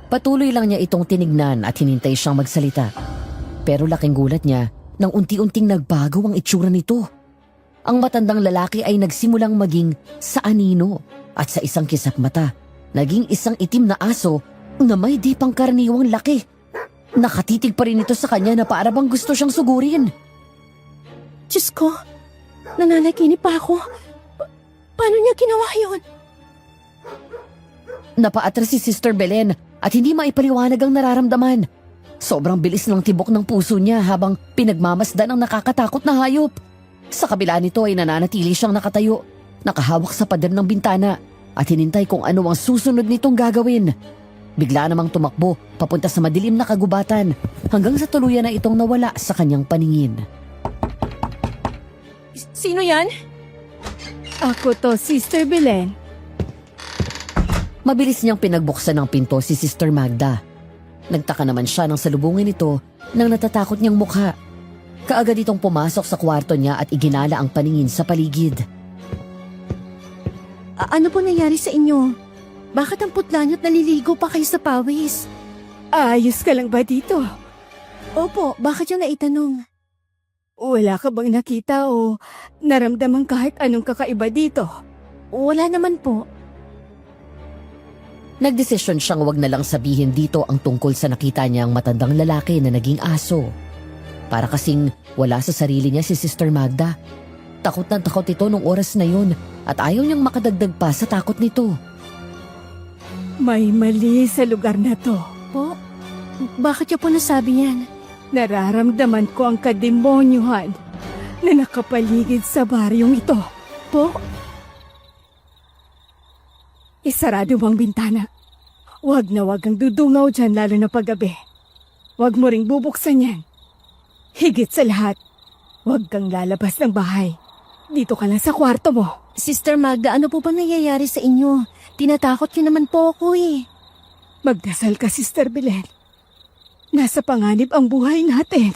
Patuloy lang niya itong tinignan at hinintay siyang magsalita. Pero laking gulat niya nang unti-unting nagbago ang itsura nito. Ang matandang lalaki ay nagsimulang maging sa anino at sa isang kisap mata, naging isang itim na aso na may di pangkaraniwang laki. Nakatitig pa rin ito sa kanya na para bang gusto siyang sugurin. Diyos ko, nananaginip pa ako. Paano niya ginawa yun? Napaatras si Sister Belen at hindi maipaliwanag ang nararamdaman. Sobrang bilis ng tibok ng puso niya habang pinagmamasdan ang nakakatakot na hayop. Sa kabila nito ay nananatili siyang nakatayo, nakahawak sa pader ng bintana at hinintay kung ano ang susunod nitong gagawin. Bigla namang tumakbo papunta sa madilim na kagubatan hanggang sa tuluyan na itong nawala sa kanyang paningin. Sino yan? Ako to, Sister Belen. Mabilis niyang pinagbuksan ng pinto si Sister Magda. Nagtaka naman siya nang salubungin ito ng natatakot niyang mukha. Kaagad itong pumasok sa kwarto niya at iginala ang paningin sa paligid. Ano po nangyari sa inyo? Bakit ang putla niyo't naliligo pa kayo sa pawis? Ayos ka lang ba dito? Opo, bakit yung naitanong? Wala ka bang nakita o naramdaman kahit anong kakaiba dito? Wala naman po. Nagdesisyon siyang wag na lang sabihin dito ang tungkol sa nakita niyang matandang lalaki na naging aso. Para kasing wala sa sarili niya si Sister Magda. Takot na takot ito nung oras na yun at ayaw niyang makadagdag pa sa takot nito. May mali sa lugar na to. Po? Bakit niyo po nasabi yan? Nararamdaman ko ang kademonyuhan na nakapaligid sa baryong ito. Po? Isarado mo ang bintana. Huwag na huwag kang dudungaw dyan lalo na paggabi. Huwag mo ring bubuksan yan. Higit sa lahat, huwag kang lalabas ng bahay. Dito ka lang sa kwarto mo. Sister Magda, ano po ba nangyayari sa inyo? Tinatakot niyo naman po ako eh. Magdasal ka, Sister Belen. Nasa panganib ang buhay natin.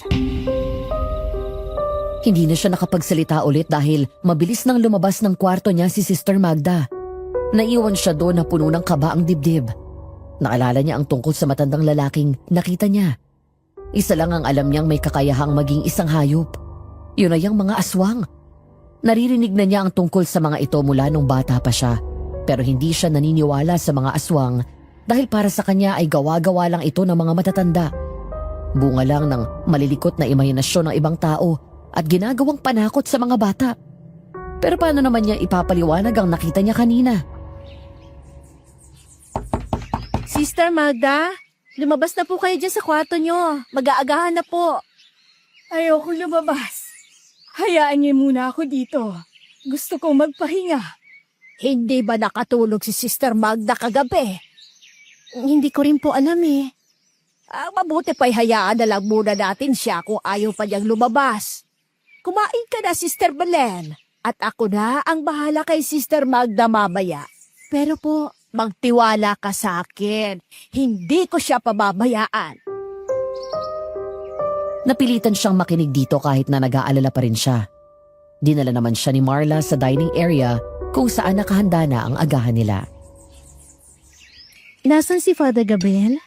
Hindi na siya nakapagsalita ulit dahil mabilis nang lumabas ng kwarto niya si Sister Magda. Naiwan siya doon na puno ng kaba ang dibdib. Naalala niya ang tungkol sa matandang lalaking nakita niya. Isa lang ang alam niyang may kakayahang maging isang hayop. Yun ay ang mga aswang. Naririnig na niya ang tungkol sa mga ito mula nung bata pa siya. Pero hindi siya naniniwala sa mga aswang dahil para sa kanya ay gawa-gawa lang ito ng mga matatanda. Bunga lang ng malilikot na imahinasyon ng ibang tao at ginagawang panakot sa mga bata. Pero paano naman niya ipapaliwanag ang nakita niya kanina? Sister Magda, lumabas na po kayo dyan sa kwarto niyo. Mag-aagahan na po. Ayoko lumabas. Hayaan niyo muna ako dito. Gusto kong magpahinga. Hindi ba nakatulog si Sister Magda kagabi? Hindi ko rin po alam eh. Mabuti pa'y hayaan na lang muna natin siya kung ayaw pa niyang lumabas. Kumain ka na, Sister Belen. At ako na ang bahala kay Sister Magda mamaya. Pero po, Magtiwala ka sa akin. Hindi ko siya pababayaan. Napilitan siyang makinig dito kahit na nag-aalala pa rin siya. Dinala naman siya ni Marla sa dining area kung saan nakahanda na ang agahan nila. nasan si Father Gabriel?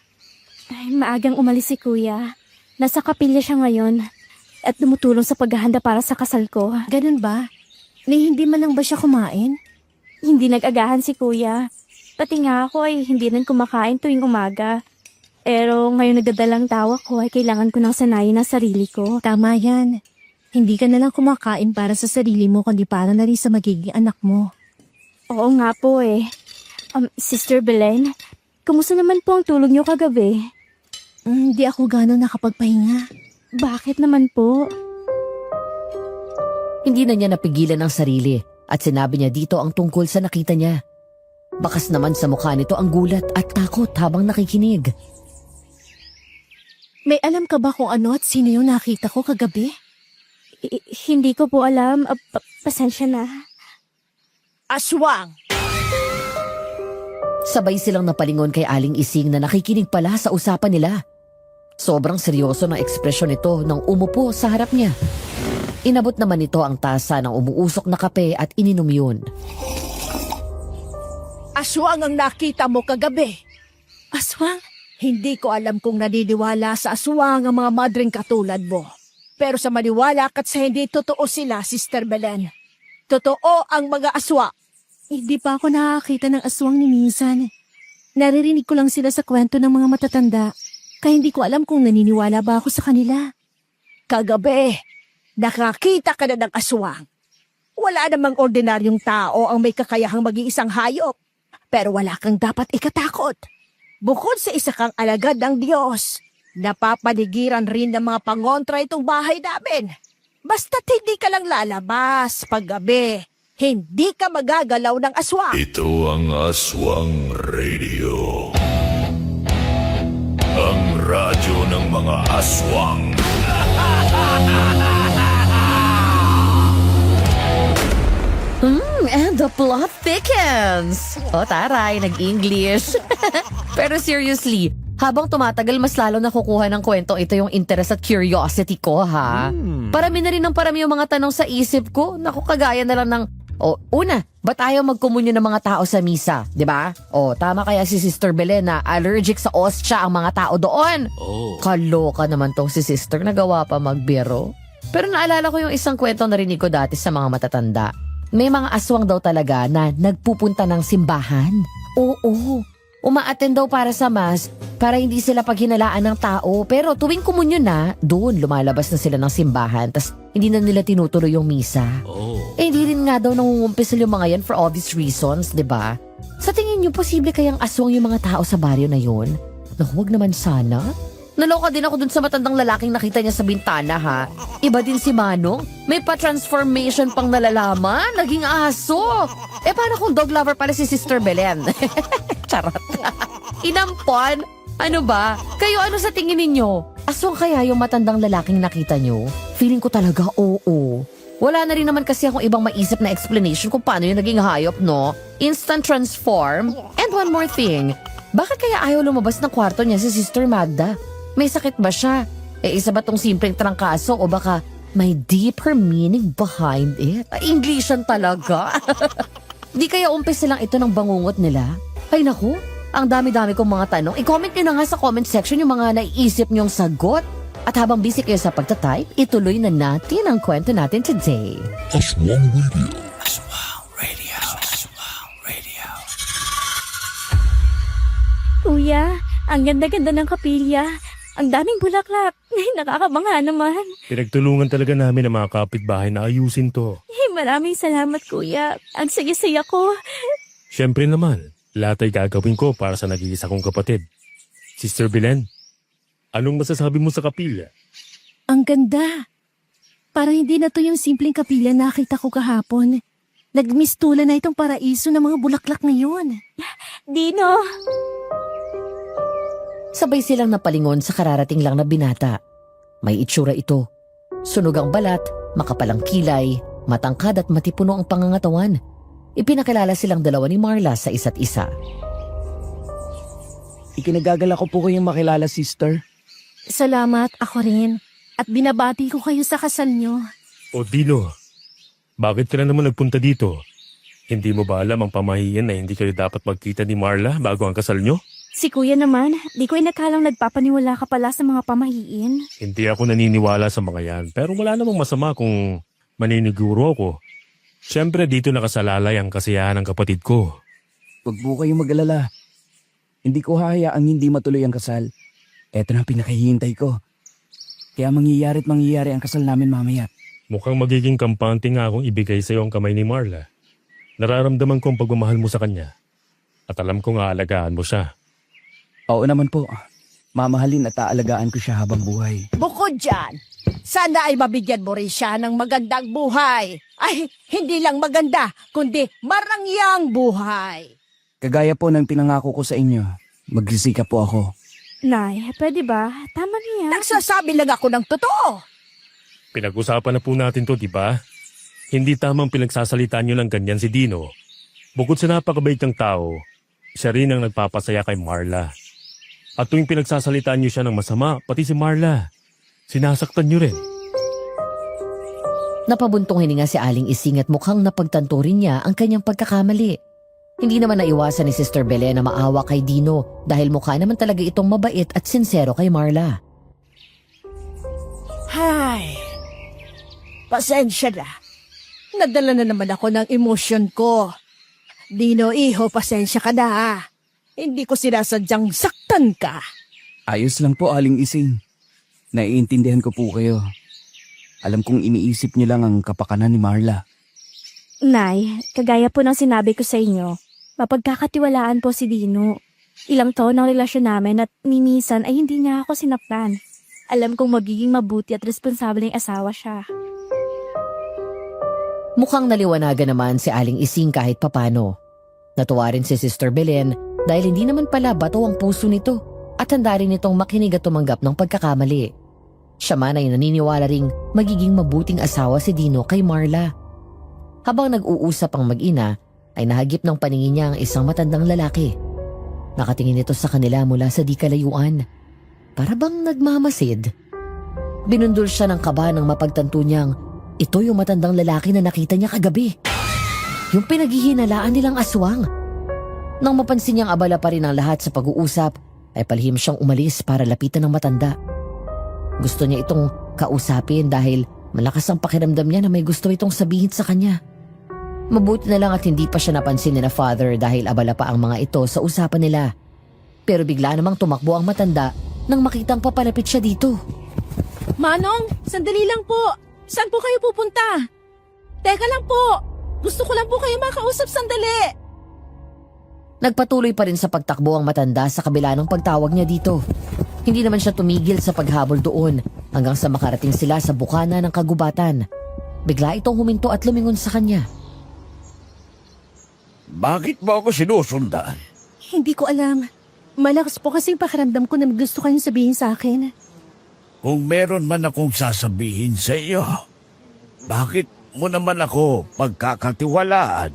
Ay, maagang umalis si Kuya. Nasa kapilya siya ngayon at tumutulong sa paghahanda para sa kasal ko. Ganun ba? Hindi man lang ba siya kumain? Hindi nag-agahan si Kuya. Pati nga ako ay hindi rin kumakain tuwing umaga. Pero ngayon nagdadalang tawa ko ay kailangan ko nang sanayin ang sarili ko. Tama yan. Hindi ka na lang kumakain para sa sarili mo kundi para na rin sa magiging anak mo. Oo nga po eh. Sister Belen, kumusta naman po ang tulog niyo kagabi? Hindi ako gano'n nakapagpahinga. Bakit naman po? Hindi na niya napigilan ang sarili at sinabi niya dito ang tungkol sa nakita niya. Bakas naman sa mukha nito ang gulat at takot habang nakikinig. May alam ka ba kung ano at sino yung nakita ko kagabi? Hindi ko po alam. Pasensya na. Aswang! Sabay silang napalingon kay Aling Ising na nakikinig pala sa usapan nila. Sobrang seryoso ng ekspresyon nito nang umupo sa harap niya. Inabot naman nito ang tasa ng umuusok na kape at ininom yun. Aswang ang nakita mo kagabi. Aswang? Hindi ko alam kung naniniwala sa aswang ang mga madring katulad mo. Pero sa maniwala ka't sa hindi totoo sila, Sister Belen. Totoo ang mga aswang. Hindi pa ako nakakita ng aswang ni minsan. Naririnig ko lang sila sa kwento ng mga matatanda. Kaya hindi ko alam kung naniniwala ba ako sa kanila. Kagabi, nakakita ka na ng aswang. Wala namang ordinaryong tao ang may kakayahang maging isang hayop. Pero wala kang dapat ikatakot. Bukod sa isa kang alagad ng Diyos, napapaligiran rin ng mga pangontra itong bahay namin. Basta't hindi ka lang lalabas paggabi. Hindi ka magagalaw ng aswang. Ito ang Aswang Radio. Ang radyo ng mga aswang. And the plot thickens! O taray, nag-English. Pero seriously, Habang tumatagal, mas lalo nakukuha ng kwento ito yung interest at curiosity ko, ha? Parami na rin ng parami yung mga tanong sa isip ko. Naku, kagaya na lang ng, una, ba't ayaw magkomunyo ng mga tao sa misa? 'Di ba? Tama kaya si Sister Belen na allergic sa ostya ang mga tao doon. Kaloka naman tong si Sister, nagawa pa magbiro. Pero naalala ko yung isang kwento na narinig ko dati sa mga matatanda. May mga aswang daw talaga na nagpupunta ng simbahan. Oo. Umaattend daw para sa mass para hindi sila paghinalaan ng tao. Pero tuwing komunyo na, doon lumalabas na sila ng simbahan. Tas hindi na nila tinutuloy yung misa. Hindi rin nga daw nangungumpisal yung mga yan for obvious reasons, di ba? Sa tingin niyo, posible kayang aswang yung mga tao sa baryo na yun? Naku, wag naman sana. Naloka din ako dun sa matandang lalaking nakita niya sa bintana, ha? Iba din si Manong. May pa-transformation pang nalalaman. Naging aso. Paano kung dog lover pala si Sister Belen? Charot. Inampon? Ano ba? Kayo ano sa tingin ninyo? Aswang kaya yung matandang lalaking nakita nyo? Feeling ko talaga oo. Wala na rin naman kasi akong ibang maisip na explanation kung paano yung naging hayop, no? Instant transform. And one more thing. Bakit kaya ayaw lumabas ng kwarto niya si Sister Magda? May sakit ba siya? Isa ba tong simpleng trangkaso o baka may deeper meaning behind it? Englishan talaga. Di kaya umpisa lang ito ng bangungot nila? Ay naku, ang dami-dami kong mga tanong. I-comment nyo na nga sa comment section yung mga naiisip nyong sagot. At habang busy kayo sa pagtatype, ituloy na natin ang kwento natin today. Aswang Radio. Kuya, ang ganda-ganda ng kapilya. Ang daming bulaklak. Nakakabangha naman. Pinagtulungan talaga namin ang mga kapitbahay na ayusin to. Maraming salamat, kuya. Ang saya-saya ko. Siyempre naman, lahat ay gagawin ko para sa nag-iisa kong kapatid. Sister Belen, anong masasabi mo sa kapilya? Ang ganda. Parang hindi na to yung simpleng kapilya na nakita ko kahapon. Nagmistulan na itong paraiso ng mga bulaklak ngayon. Dino, Sabay silang napalingon sa kararating lang na binata. May itsura ito. Sunog ang balat, makapalang kilay, matangkad at matipuno ang pangangatawan. Ipinakilala silang dalawa ni Marla sa isa't isa. Ikinagagala ko po kayong makilala, sister. Salamat, ako rin. At binabati ko kayo sa kasal nyo. O Dino, bakit ka na naman nagpunta dito? Hindi mo ba alam ang pamahiin na hindi kayo dapat magkita ni Marla bago ang kasal nyo? si kuya naman, di ko inakalang nagpapaniwala ka pala sa mga pamahiin. Hindi ako naniniwala sa mga yan, pero wala namang masama kung maniniguro ako. Siyempre dito nakasalalay ang kasiyahan ng kapatid ko. Huwag po kayong mag-alala. Hindi ko hahayaang hindi matuloy ang kasal. Eto na ang pinakahihintay ko. Kaya mangyayari't mangyayari ang kasal namin mamaya. Mukhang magiging kampante nga akong ibigay sa iyo ang kamay ni Marla. Nararamdaman ko ang pagmamahal mo sa kanya. At alam kong aalagaan mo siya. Oo naman po. Mamahalin at aalagaan ko siya habang buhay. Bukod dyan, sana ay mabigyan mo rin siya ng magandang buhay. Ay, hindi lang maganda, kundi marangyang buhay. Kagaya po ng pinangako ko sa inyo, magsisikap po ako. Nay, pwede ba? Tama niya. Nagsasabi lang ako ng totoo. Pinag-usapan na po natin to, di ba? Hindi tamang pinagsasalitaan nyo ng ganyan si Dino. Bukod sa napakabait ng tao, siya rin ang nagpapasaya kay Marla. At tuwing pinagsasalitaan nyo siya ng masama, pati si Marla, sinasaktan nyo rin. Napabuntong hininga si Aling Ising at mukhang napagtanto rin niya ang kanyang pagkakamali. Hindi naman naiwasan ni Sister Belen na maawa kay Dino dahil mukha naman talaga itong mabait at sincero kay Marla. Hay, pasensya na. Nadala na naman ako ng emosyon ko. Dino, iho, pasensya ka na ha. Hindi ko sinasadyang saktan ka. Ayos lang po, Aling Ising. Naiintindihan ko po kayo. Alam kong iniisip niyo lang ang kapakanan ni Marla. Nay, kagaya po ng sinabi ko sa inyo, mapagkakatiwalaan po si Dino. Ilang taon ang relasyon namin at minsan ay hindi niya ako sinaktan. Alam kong magiging mabuti at responsableng asawa siya. Mukhang naliwanagan naman si Aling Ising kahit papano. Natuwa rin si Sister Belen dahil hindi naman pala bato ang puso nito at handa rin itong makinig at tumanggap ng pagkakamali. Siya man ay naniniwala ring magiging mabuting asawa si Dino kay Marla. Habang nag-uusap ang mag-ina, ay nahagip ng paningin niya ang isang matandang lalaki. Nakatingin ito sa kanila mula sa di kalayuan. Para bang nagmamasid. Binundol siya ng kaba nang mapagtanto niyang ito yung matandang lalaki na nakita niya kagabi. Yung pinaghihinalaan nilang aswang. Nang mapansin niyang abala pa rin ang lahat sa pag-uusap, ay palihim siyang umalis para lapitan ng matanda. Gusto niya itong kausapin dahil malakas ang pakiramdam niya na may gusto itong sabihin sa kanya. Mabuti na lang at hindi pa siya napansin ni na father dahil abala pa ang mga ito sa usapan nila. Pero bigla namang tumakbo ang matanda nang makitang papalapit siya dito. Manong, sandali lang po. Saan po kayo pupunta? Teka lang po. Gusto ko lang po kayo makausap sandali. Nagpatuloy pa rin sa pagtakbo ang matanda sa kabila ng pagtawag niya dito. Hindi naman siya tumigil sa paghabol doon hanggang sa makarating sila sa bukana ng kagubatan. Bigla itong huminto at lumingon sa kanya. Bakit mo ako sinusundan? Hindi ko alam. Malakas po kasing pakiramdam ko na may gusto kayong sabihin sa akin. Kung meron man akong sasabihin sa iyo, bakit mo naman ako pagkakatiwalaan?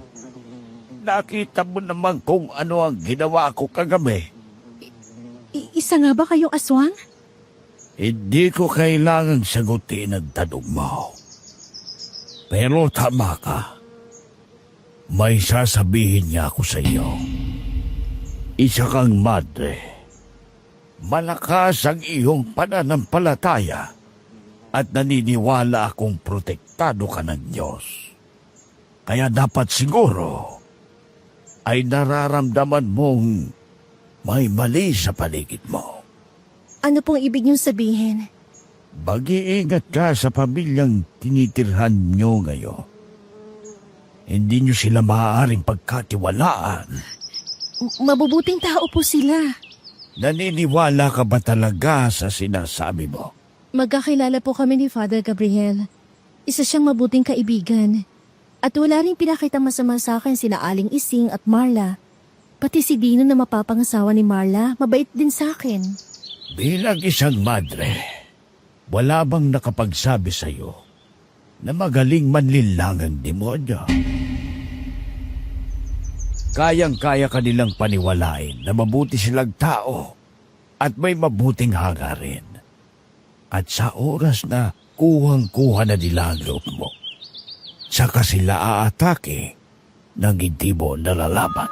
Nakita mo naman kung ano ang ginawa ko kagabi. Isa nga ba kayong aswang? Hindi ko kailangang sagutin ang tanong mo. Pero tama ka. May sasabihin niya ako sa iyo. Isa kang madre. Malakas ang iyong pananampalataya at naniniwala akong protektado ka ng Diyos. Kaya dapat siguro ay nararamdaman mong may mali sa paligid mo. Ano pong ibig niyong sabihin? Mag-iingat ka sa pamilyang tinitirhan niyo ngayon. Hindi niyo sila maaaring pagkatiwalaan. Mabubuting tao po sila. Naniniwala ka ba talaga sa sinasabi mo? Magkakilala po kami ni Father Gabriel. Isa siyang mabuting kaibigan. At wala rin pinakitang masama sa akin sina Aling Ising at Marla. Pati si Dino na mapapangasawa ni Marla, mabait din sa akin. Bilang isang madre, wala bang nakapagsabi sa iyo na magaling manlilang ang demonyo? Kayang-kaya kanilang paniwalain na mabuti silang tao at may mabuting hangarin. At sa oras na kuhang-kuha na nila ang loob mo, saka sila aatake ng hindi mo nalalaman.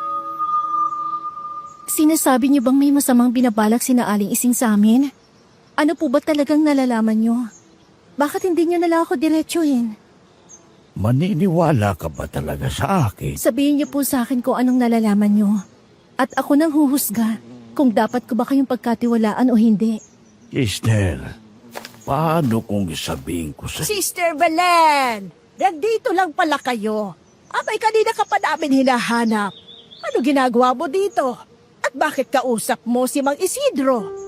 Sinasabi niyo bang may masamang binabalak sina Aling Ising sa amin? Ano po ba talagang nalalaman niyo? Bakit hindi niyo nala ako diretsuhin? Maniniwala ka ba talaga sa akin? Sabihin niyo po sa akin kung anong nalalaman niyo. At ako nang huhusga kung dapat ko ba kayong pagkatiwalaan o hindi. Sister, paano kung sabihin ko sa... Sister Belen! Nandito lang pala kayo. Abay, kanina ka pa namin hinahanap. Ano ginagawa mo dito? At bakit kausap mo si Mang Isidro?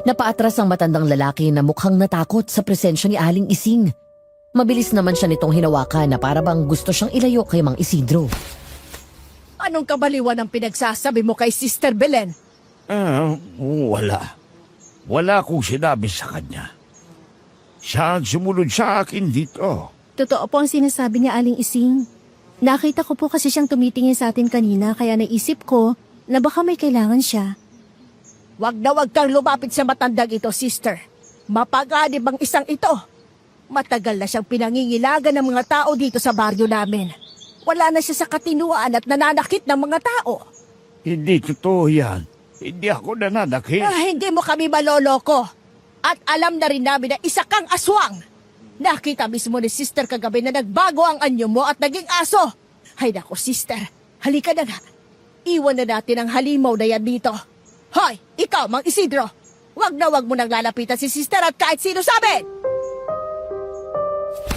Napaatras ang matandang lalaki na mukhang natakot sa presensya ni Aling Ising. Mabilis naman siya nitong hinawakan na para bang gusto siyang ilayo kay Mang Isidro. Anong kabaliwan ang pinagsasabi mo kay Sister Belen? Wala. Wala akong sinabi sa kanya. Siya ang sumunod sa akin dito. Totoo po ang sinasabi niya Aling Ising. Nakita ko po kasi siyang tumitingin sa atin kanina kaya naisip ko na baka may kailangan siya. Wag na wag kang lumapit sa matandang ito, sister. Mapaganib ang isang ito. Matagal na siyang pinangingilagan ng mga tao dito sa baryo namin. Wala na siya sa katinuan at nananakit ng mga tao. Hindi totoo yan. Hindi ako nananakit. Hindi mo kami maloloko. At alam na rin namin na isa kang aswang. Nakita mismo ni sister kagabi na nagbago ang anyo mo at naging aso. Hay nako, sister. Halika na nga. Iwan na natin ang halimaw na yan dito. Hoy, ikaw, Mang Isidro. Wag na wag mo nang lalapitan si sister at kahit sino sa amin.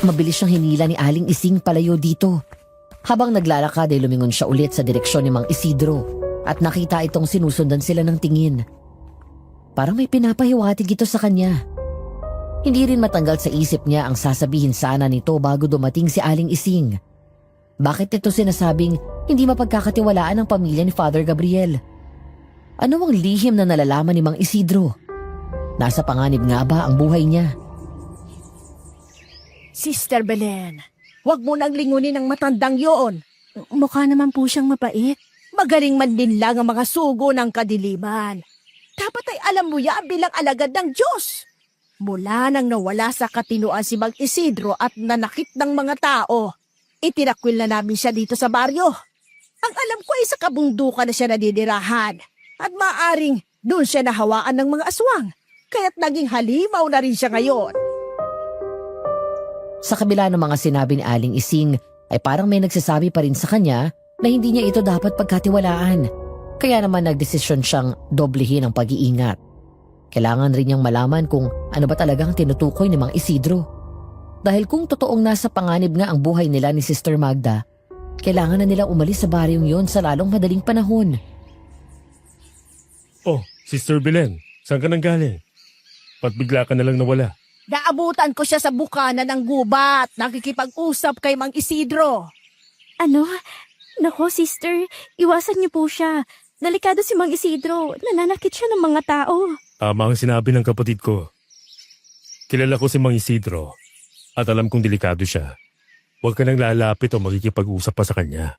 Mabilis siyang hinila ni Aling Ising palayo dito. Habang naglalakad ay lumingon siya ulit sa direksyon ni Mang Isidro at nakita itong sinusundan sila ng tingin. Parang may pinapahiwatig ito sa kanya. Hindi rin matanggal sa isip niya ang sasabihin sana nito bago dumating si Aling Ising. Bakit ito sinasabing hindi mapagkakatiwalaan ang pamilya ni Father Gabriel? Ano ang lihim na nalalaman ni Mang Isidro? Nasa panganib nga ba ang buhay niya? Sister Belen, wag mo nang lingunin ang matandang yoon. Mukha naman po siyang mapait. Magaling man din lang ang mga sugo ng kadiliman. Dapat ay alam mo yan bilang alagad ng Diyos. Mula nang nawala sa katinuan si Mang Isidro at nanakit ng mga tao, itinakwil na namin siya dito sa baryo. Ang alam ko ay sa kabundukan na siya nadidirahan at maaring doon siya nahawaan ng mga aswang. Kaya't naging halimaw na rin siya ngayon. Sa kabila ng mga sinabi ni Aling Ising, ay parang may nagsasabi pa rin sa kanya na hindi niya ito dapat pagkatiwalaan. Kaya naman nagdesisyon siyang doblehin ang pag-iingat. Kailangan rin niyang malaman kung ano ba talagang tinutukoy ni Mang Isidro. Dahil kung totoong nasa panganib nga ang buhay nila ni Sister Magda, kailangan na nila umalis sa baryong yon sa lalong madaling panahon. Oh, Sister Belen, saan ka nang galing? Ba't bigla ka na lang nawala? Naabutan ko siya sa bukana ng gubat, nakikipag-usap kay Mang Isidro. Ano? Nako, sister, iwasan niyo po siya. Delikado si Mang Isidro. Nananakit siya ng mga tao. Tama ang sinabi ng kapatid ko. Kilala ko si Mang Isidro at alam kong delikado siya. Huwag ka nang lalapit o makikipag-usap pa sa kanya.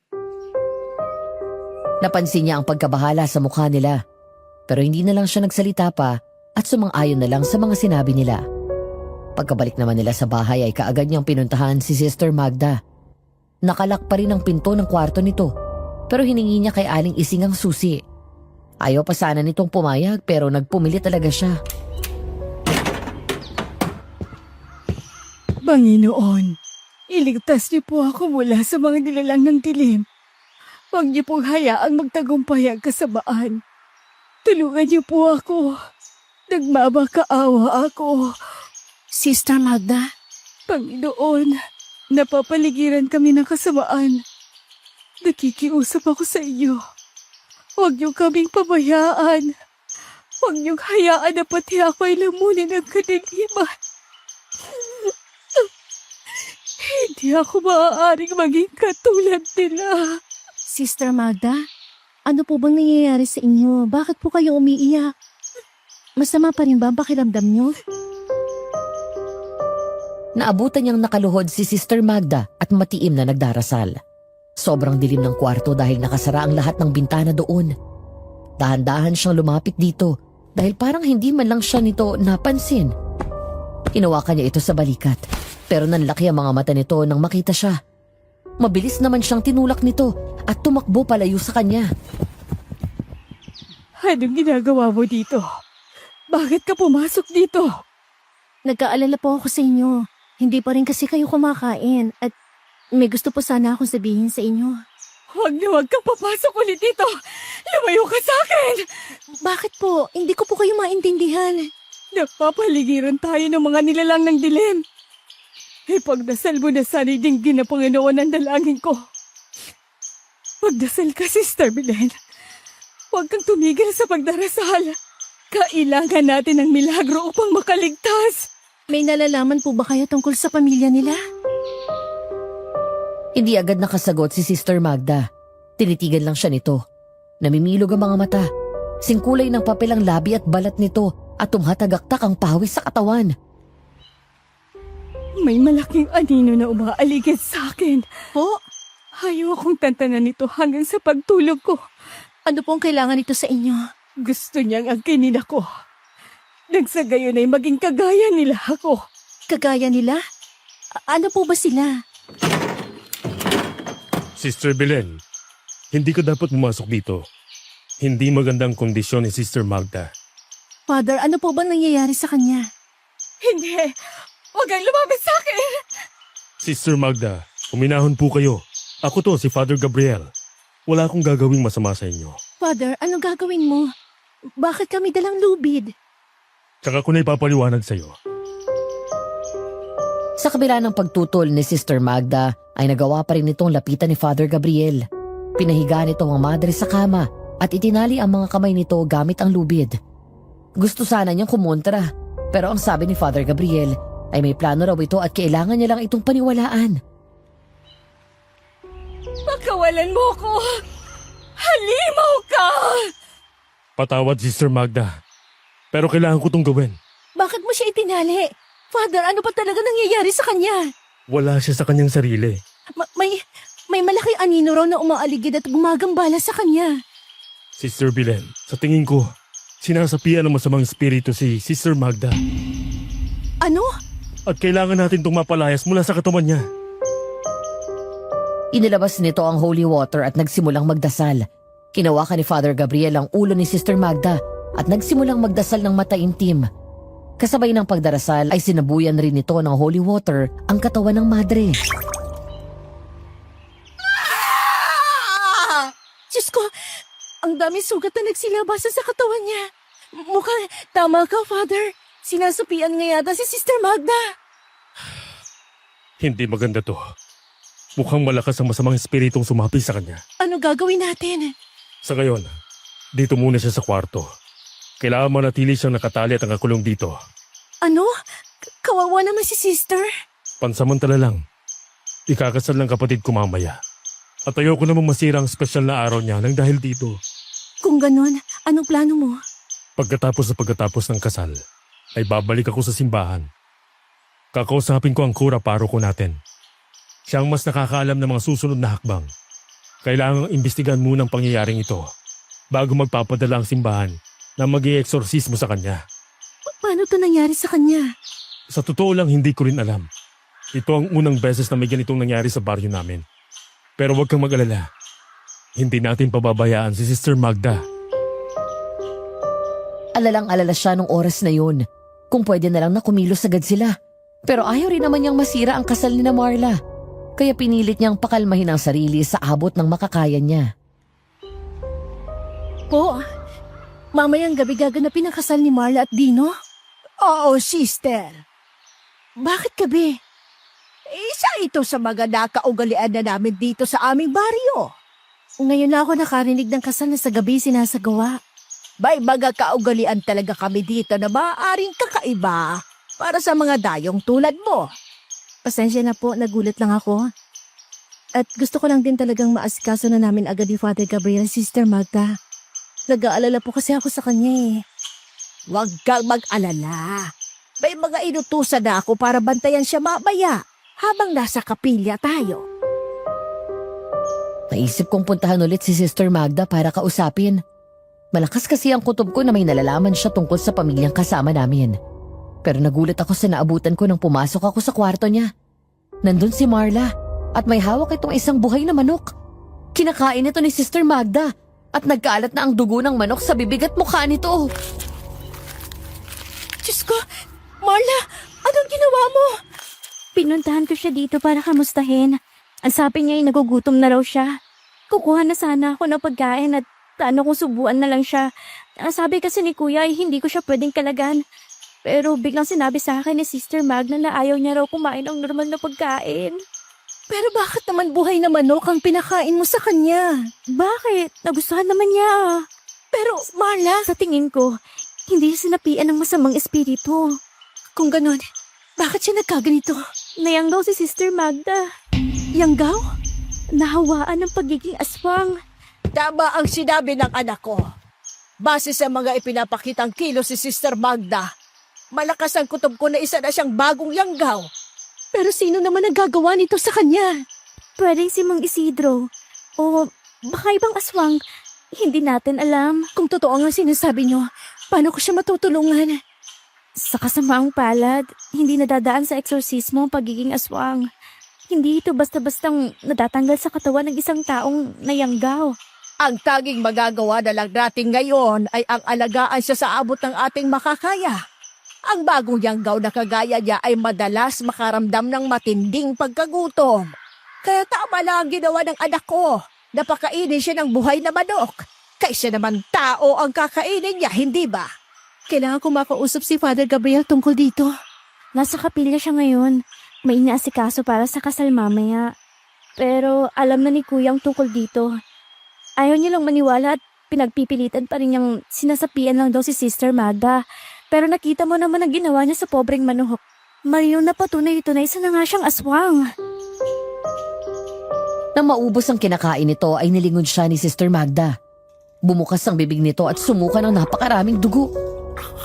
Napansin niya ang pagkabahala sa mukha nila. Pero hindi na lang siya nagsalita pa at sumang-ayon na lang sa mga sinabi nila. Pagkabalik naman nila sa bahay ay kaagad niyang pinuntahan si Sister Magda. Nakalak pa rin ang pinto ng kwarto nito pero hiningi niya kay Aling Ising ang susi. Ayaw pa sana nitong pumayag pero nagpumili talaga siya. Panginoon, iligtas niyo po ako mula sa mga nilalang ng dilim. Huwag niyo pong hayaang magtagumpay ang kasamaan. Tulungan niyo po ako. Nagmamakaawa ako. Sister Magda, Panginoon, napapaligiran kami ng kasamaan. Nakikiusap ako sa inyo. Huwag niyo kaming pabayaan. Huwag niyong hayaan na pati ako ay lamunin ng kadiliman. Hindi ako maaaring maging katulad nila. Sister Magda, ano po bang nangyayari sa inyo? Bakit po kayo umiiyak? Masama pa rin ba ang pakiramdam niyo? Naabutan niyang nakaluhod si Sister Magda at matiim na nagdarasal. Sobrang dilim ng kwarto dahil nakasara ang lahat ng bintana doon. Dahan-dahan siyang lumapit dito dahil parang hindi man lang siya nito napansin. Hinawakan niya ito sa balikat pero nanlaki ang mga mata nito nang makita siya. Mabilis naman siyang tinulak nito at tumakbo palayo sa kanya. Anong ginagawa mo dito? Bakit ka pumasok dito? Nagkaalala po ako sa inyo. Hindi pa rin kasi kayo kumakain at may gusto po sana akong sabihin sa inyo. Huwag na huwag kang papasok ulit dito! Lumayo ka sa akin! Bakit po? Hindi ko po kayo maintindihan. Napapaligiran tayo ng mga nilalang ng dilim. Ipagdasal mo na sana dinggin na Panginoon ang dalangin ko. Magdasal ka, Sister Belen. Huwag kang tumigil sa pagdarasal. Kailangan natin ng milagro upang makaligtas. May nalalaman po ba kayo tungkol sa pamilya nila? Hindi agad nakasagot si Sister Magda. Tinitigan lang siya nito. Namimilog ang mga mata. Singkulay ng papel ang labi at balat nito at tumhatagaktak ang pawis sa katawan. May malaking anino na umaaligid sa akin. Po? Ayaw akong tantanan nito hanggang sa pagtulog ko. Ano pong kailangan ito sa inyo? Gusto niyang angkinin ako. Nang sa gayon ay maging kagaya nila ako. Kagaya nila? Ano po ba sila? Sister Belen, hindi ka dapat pumasok dito. Hindi magandang kondisyon ni Sister Magda. Father, ano po bang nangyayari sa kanya? Hindi! Huwag kang lumapit sa akin! Sister Magda, uminahon po kayo. Ako to, si Father Gabriel. Wala akong gagawing masama sa inyo. Father, anong gagawin mo? Bakit kami dalang lubid? Tsaka ko na ipapaliwanag sa'yo. Sa kabila ng pagtutol ni Sister Magda ay nagawa pa rin itong lapitan ni Father Gabriel. Pinahiga nito ang madre sa kama at itinali ang mga kamay nito gamit ang lubid. Gusto sana niyang kumontra pero ang sabi ni Father Gabriel ay may plano raw ito at kailangan niya lang itong paniwalaan. Pagkawalan mo ko! Halimaw ka! Patawad, Sister Magda. Pero kailangan ko itong gawin. Bakit mo siya itinali? Father, ano pa talaga nangyayari sa kanya? Wala siya sa kanyang sarili. May May malaking anino raw na umaaligid at gumagambala sa kanya. Sister Belen, sa tingin ko, sinasapian ng masamang espiritu si Sister Magda. Ano? At kailangan natin itong mapalayas mula sa katawan niya. Inilabas nito ang holy water at nagsimulang magdasal. Kinawakan ni Father Gabriel ang ulo ni Sister Magda at nagsimulang magdasal ng mataimtim. Kasabay ng pagdarasal ay sinabuyan rin nito ng holy water ang katawan ng madre. Diyos ko, ang dami sugat na nagsilabasa sa katawan niya. Mukhang tama ka, Father. Sinasapian nga yata si Sister Magda. Hindi maganda to. Mukhang malakas ang masamang espiritong sumapi sa kanya. Ano gagawin natin? Sa ngayon, dito muna siya sa kwarto. Kailangan manatili siyang nakatali at nakakulong dito. Ano? Kawawa naman si Sister. Pansamantala lang. Ikakasal ng kapatid ko mamaya. At ayoko namang masira ang espesyal na araw niya nang dahil dito. Kung ganon, anong plano mo? Pagkatapos ng kasal, ay babalik ako sa simbahan. Kakausapin ko ang kura paroko natin. Siya ang mas nakakaalam ng mga susunod na hakbang. Kailangang imbestigahan muna ang pangyayaring ito bago magpapadala ang simbahan na mag-i-eksorsismo sa kanya. Paano to nangyari sa kanya? Sa totoo lang, hindi ko rin alam. Ito ang unang beses na may ganitong nangyari sa baryo namin. Pero huwag kang mag-alala. Hindi natin pababayaan si Sister Magda. Alalang-alala siya nung oras na yun. Kung pwede na lang na kumilos agad sila. Pero ayaw rin naman niyang masira ang kasal ni na Marla. Kaya pinilit niyang pakalmahin ang sarili sa abot ng makakaya niya. Po, mamayang gabi gaganapin ang kasal ni Marla at Dino? Oo, sister. Bakit gabi? Isa ito sa mga nakaugalian na namin dito sa aming baryo. Ngayon na ako nakarinig ng kasal na sa gabi sinasagawa. May mga kaugalian talaga kami dito na maaaring kakaiba para sa mga dayong tulad mo. Pasensya na po, nagulat lang ako. At gusto ko lang din talagang maasikaso na namin agad ni Father Gabriel, Sister Magda. Nag-aalala po kasi ako sa kanya eh. Huwag kang mag-alala. May mga inutusan na ako para bantayan siya mamaya habang nasa kapilya tayo. Naisip kong puntahan ulit si Sister Magda para kausapin. Malakas kasi ang kutob ko na may nalalaman siya tungkol sa pamilyang kasama namin. Pero nagulat ako sa naabutan ko nang pumasok ako sa kwarto niya. Nandun si Marla at may hawak itong isang buhay na manok. Kinakain ito ni Sister Magda at nagkaalat na ang dugo ng manok sa bibig at mukha nito. Diyos ko, Marla, anong ginawa mo? Pinuntahan ko siya dito para kamustahin. Ang sabi niya ay nagugutom na raw siya. Kukuha na sana ako ng pagkain at plano kong subuan na lang siya. Ang sabi kasi ni Kuya ay hindi ko siya pwedeng kalagan. Pero biglang sinabi sa akin ni Sister Magna na ayaw niya raw kumain ng normal na pagkain. Pero bakit naman buhay na manok ang pinakain mo sa kanya? Bakit? Nagustuhan naman niya. Pero, Marla, Sa tingin ko, hindi siya sinapian ng masamang espiritu. kung ganon, bakit siya nagkaganito? Nayanggaw si Sister Magda. Yanggaw? Nahawaan ng pagiging aswang. Tama ang sinabi ng anak ko. Base sa mga ipinapakitang kilos si Sister Magda, malakas ang kutob ko na isa na siyang bagong yanggaw. Pero sino naman nagagawa nito sa kanya? Pwedeng si Mang Isidro. O baka ibang aswang. Hindi natin alam. Kung totoo nga sinasabi niyo, paano ko siya matutulungan? Sa kasamaang palad, hindi nadadaan sa eksorsismo ang pagiging aswang. Hindi ito basta-bastang natatanggal sa katawan ng isang taong nayanggaw. Ang tanging magagawa na lang natin ngayon ay ang alagaan siya sa abot ng ating makakaya. Ang bagong yanggaw na kagaya niya ay madalas makaramdam ng matinding pagkagutom. Kaya tama lang ang ginawa ng anak ko. Napakainin siya ng buhay na manok. Kaysa naman tao ang kakainin niya, hindi ba? Kailangan ko makausap si Father Gabriel tungkol dito. Nasa kapilya siya ngayon. May inaasikaso para sa kasal mamaya. Pero alam na ni Kuya ang tungkol dito. Ayaw niya lang maniwala at pinagpipilitan pa rin niyang sinasapian lang daw si Sister Magda. Pero nakita mo naman ang ginawa niya sa pobreng manok. Mariyo na patunay ito na isa na nga siyang aswang. Nang maubos ang kinakain nito ay nilingon siya ni Sister Magda. Bumukas ang bibig nito at sumuka ng napakaraming dugo.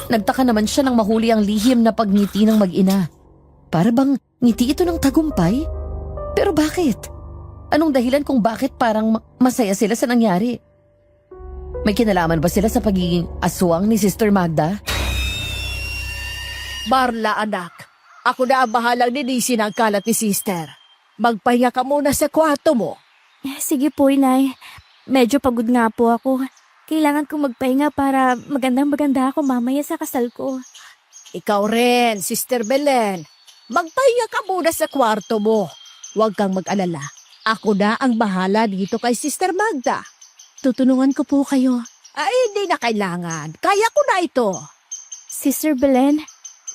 Nagtaka naman siya nang mahuli ang lihim na pagngiti ng mag-ina. Para bang ngiti ito ng tagumpay? Pero bakit? Anong dahilan kung bakit parang masaya sila sa nangyari? May kinalaman ba sila sa pagiging aswang ni Sister Magda? Marla, anak. Ako na ang bahalang linisin ang kalat ni sister. Magpahinga ka muna sa kwarto mo. Sige po, Inay. Medyo pagod nga po ako. Kailangan kong magpahinga para magandang-maganda ako mamaya sa kasal ko. Ikaw rin, Sister Belen. Magpahinga ka muna sa kwarto mo. Huwag kang mag-alala. Ako na ang bahala dito kay Sister Magda. Tutulungan ko po kayo. Ay, hindi na kailangan. Kaya ko na ito. Sister Belen,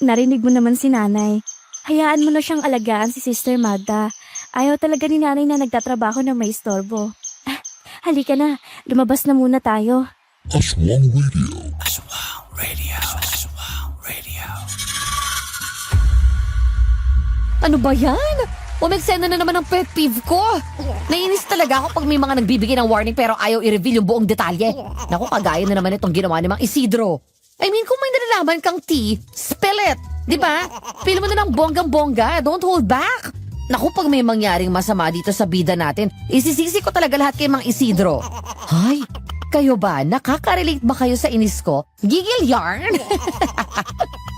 narinig mo naman si Nanay. Hayaan mo na siyang alagaan si Sister Magda. Ayaw talaga ni Nanay na nagtatrabaho na may istorbo. Halika na, lumabas na muna tayo. Aswang Radio. Ano ba yan? Umeksena na naman ang pet peeve ko. Nainis talaga ako pag may mga nagbibigay ng warning pero ayaw i-reveal yung buong detalye. Naku, kagaya na naman itong ginawa ni Mang Isidro. I mean, kung may nalalaman kang tea, spill it. Di ba? Spill mo na ng bonggang-bongga. Don't hold back. Naku, pag may mangyaring masama dito sa bida natin, isisisi ko talaga lahat kay Mang Isidro. Hay, kayo ba? Nakaka-relate ba kayo sa inis ko? Gigil yarn?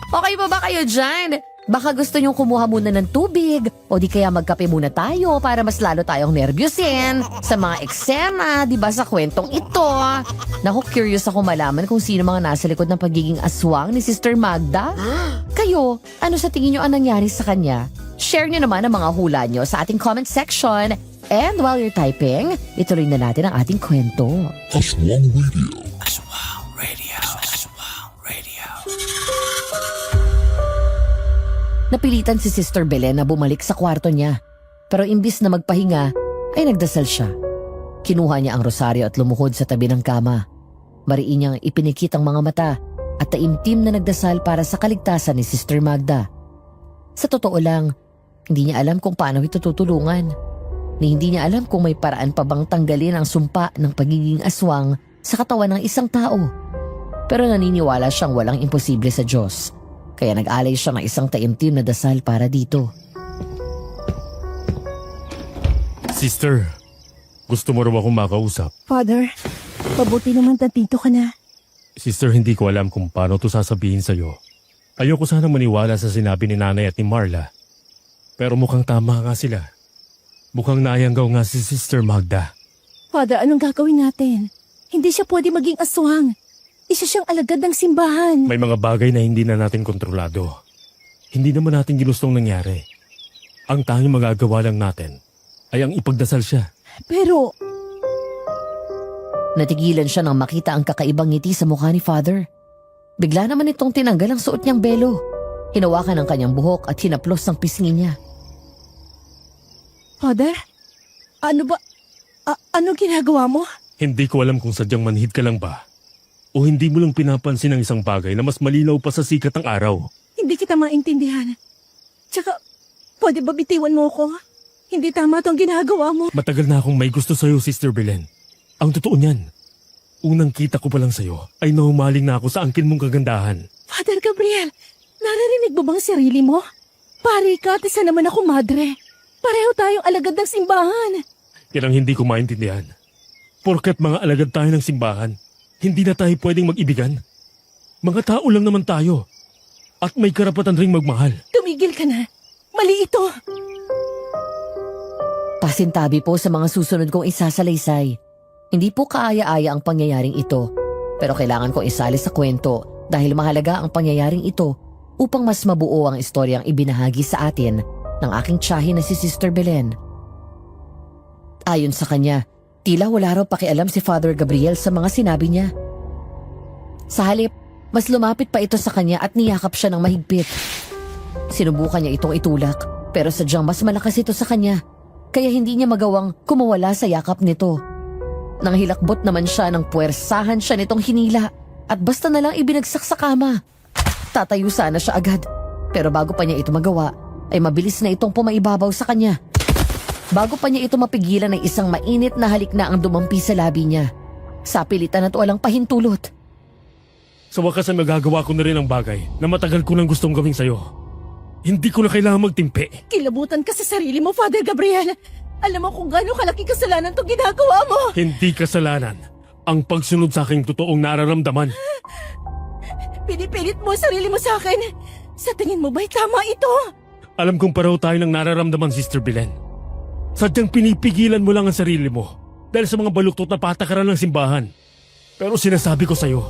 Okay pa ba kayo dyan? Baka gusto nyong kumuha muna ng tubig o di kaya magkape muna tayo para mas lalo tayong nervyusin sa mga eksena, di ba sa kwentong ito? Naku, curious ako malaman kung sino mga nasa likod ng pagiging aswang ni Sister Magda. Kayo, ano sa tingin nyo ang nangyari sa kanya? Share nyo naman ang mga hula nyo sa ating comment section. And while you're typing, ituloy na natin ang ating kwento. Aswang Radio. Napilitan si Sister Belen na bumalik sa kwarto niya. Pero imbis na magpahinga, ay nagdasal siya. Kinuha niya ang rosaryo at lumuhod sa tabi ng kama. Mariin niyang ipinikit ang mga mata at taimtim na nagdasal para sa kaligtasan ni Sister Magda. Sa totoo lang, hindi niya alam kung paano ito tutulungan. Ni hindi niya alam kung may paraan pa bang tanggalin ang sumpa ng pagiging aswang sa katawan ng isang tao. Pero naniniwala siyang walang imposible sa Diyos. Kaya nag-alay siya ng isang taimtim na dasal para dito. Sister, gusto mo raw akong makausap? Father, mabuti naman nandito ka na. Sister, hindi ko alam kung paano to sasabihin sa'yo. Ayoko sanang maniwala sa sinabi ni Nanay at ni Marla. Pero mukhang tama nga sila. Mukhang naayanggaw nga si Sister Magda. Father, anong gagawin natin? Hindi siya pwede maging aswang. Isa siyang alagad ng simbahan. May mga bagay na hindi na natin kontrolado. Hindi naman natin ginustong nangyari. Ang tanging magagawa lang natin ay ang ipagdasal siya. Pero, Natigilan siya nang makita ang kakaibang ngiti sa mukha ni Father. Bigla naman itong tinanggal ang suot niyang belo. Hinawakan ang kanyang buhok at hinaplos ang pisngi niya. Father, ano ba? Ano ginagawa mo? Hindi ko alam kung sadyang manhid ka lang ba o hindi mo lang pinapansin ang isang bagay na mas malinaw pa sa sikat ng araw. Hindi kita maintindihan. Tsaka, pwede ba bitiwan mo ko? Hindi tama itong ginagawa mo. Matagal na akong may gusto sa'yo, Sister Belen. Ang totoo niyan, unang kita ko pa lang sa'yo ay nahumaling na ako sa angkin mong kagandahan. Father Gabriel, naririnig mo bang sarili mo? Pari ka at isa naman ako madre. Pareho tayong alagad ng simbahan. Yan ang hindi ko maintindihan. Porket mga alagad tayo ng simbahan, hindi na tayo pwedeng mag-ibigan. Mga tao lang naman tayo. At may karapatan ring magmahal. Tumigil ka na. Mali ito. Pasintabi po sa mga susunod kong isasalaysay. Hindi po kaaya-aya ang pangyayaring ito. Pero kailangan kong isali sa kwento dahil mahalaga ang pangyayaring ito upang mas mabuo ang istoryang ibinahagi sa atin ng aking tiyahin na si Sister Belen. Ayon sa kanya, tila wala raw pakialam si Father Gabriel sa mga sinabi niya. Sa halip, mas lumapit pa ito sa kanya at niyakap siya ng mahigpit. Sinubukan niya itong itulak pero sadyang mas malakas ito sa kanya kaya hindi niya magawang kumawala sa yakap nito. Nang hilakbot naman siya nang puwersahan siya nitong hinila at basta na lang ibinagsak sa kama. Tatayo sana siya agad pero bago pa niya ito magawa ay mabilis na itong pumaibabaw sa kanya. Bago pa niya ito mapigilan ay isang mainit na halik na ang dumampi sa labi niya. Sa pilitan at walang pahintulot. Sa wakas ay magagawa ko na rin ang bagay na matagal ko nang gustong gawin sa'yo. Hindi ko na kailangan magtimpi. Kilabutan ka sa sarili mo, Father Gabriel. Alam mo kung gaano kalaki kasalanan itong ginagawa mo. Hindi kasalanan ang pagsunod sa aking totoong nararamdaman. Pinipilit mo ang sarili mo sa akin. Sa tingin mo ba'y tama ito? Alam kong pareho tayo ng nararamdaman, Sister Belen. Sadyang pinipigilan mo lang ang sarili mo dahil sa mga baluktot na patakaran ng simbahan. Pero sinasabi ko sa'yo,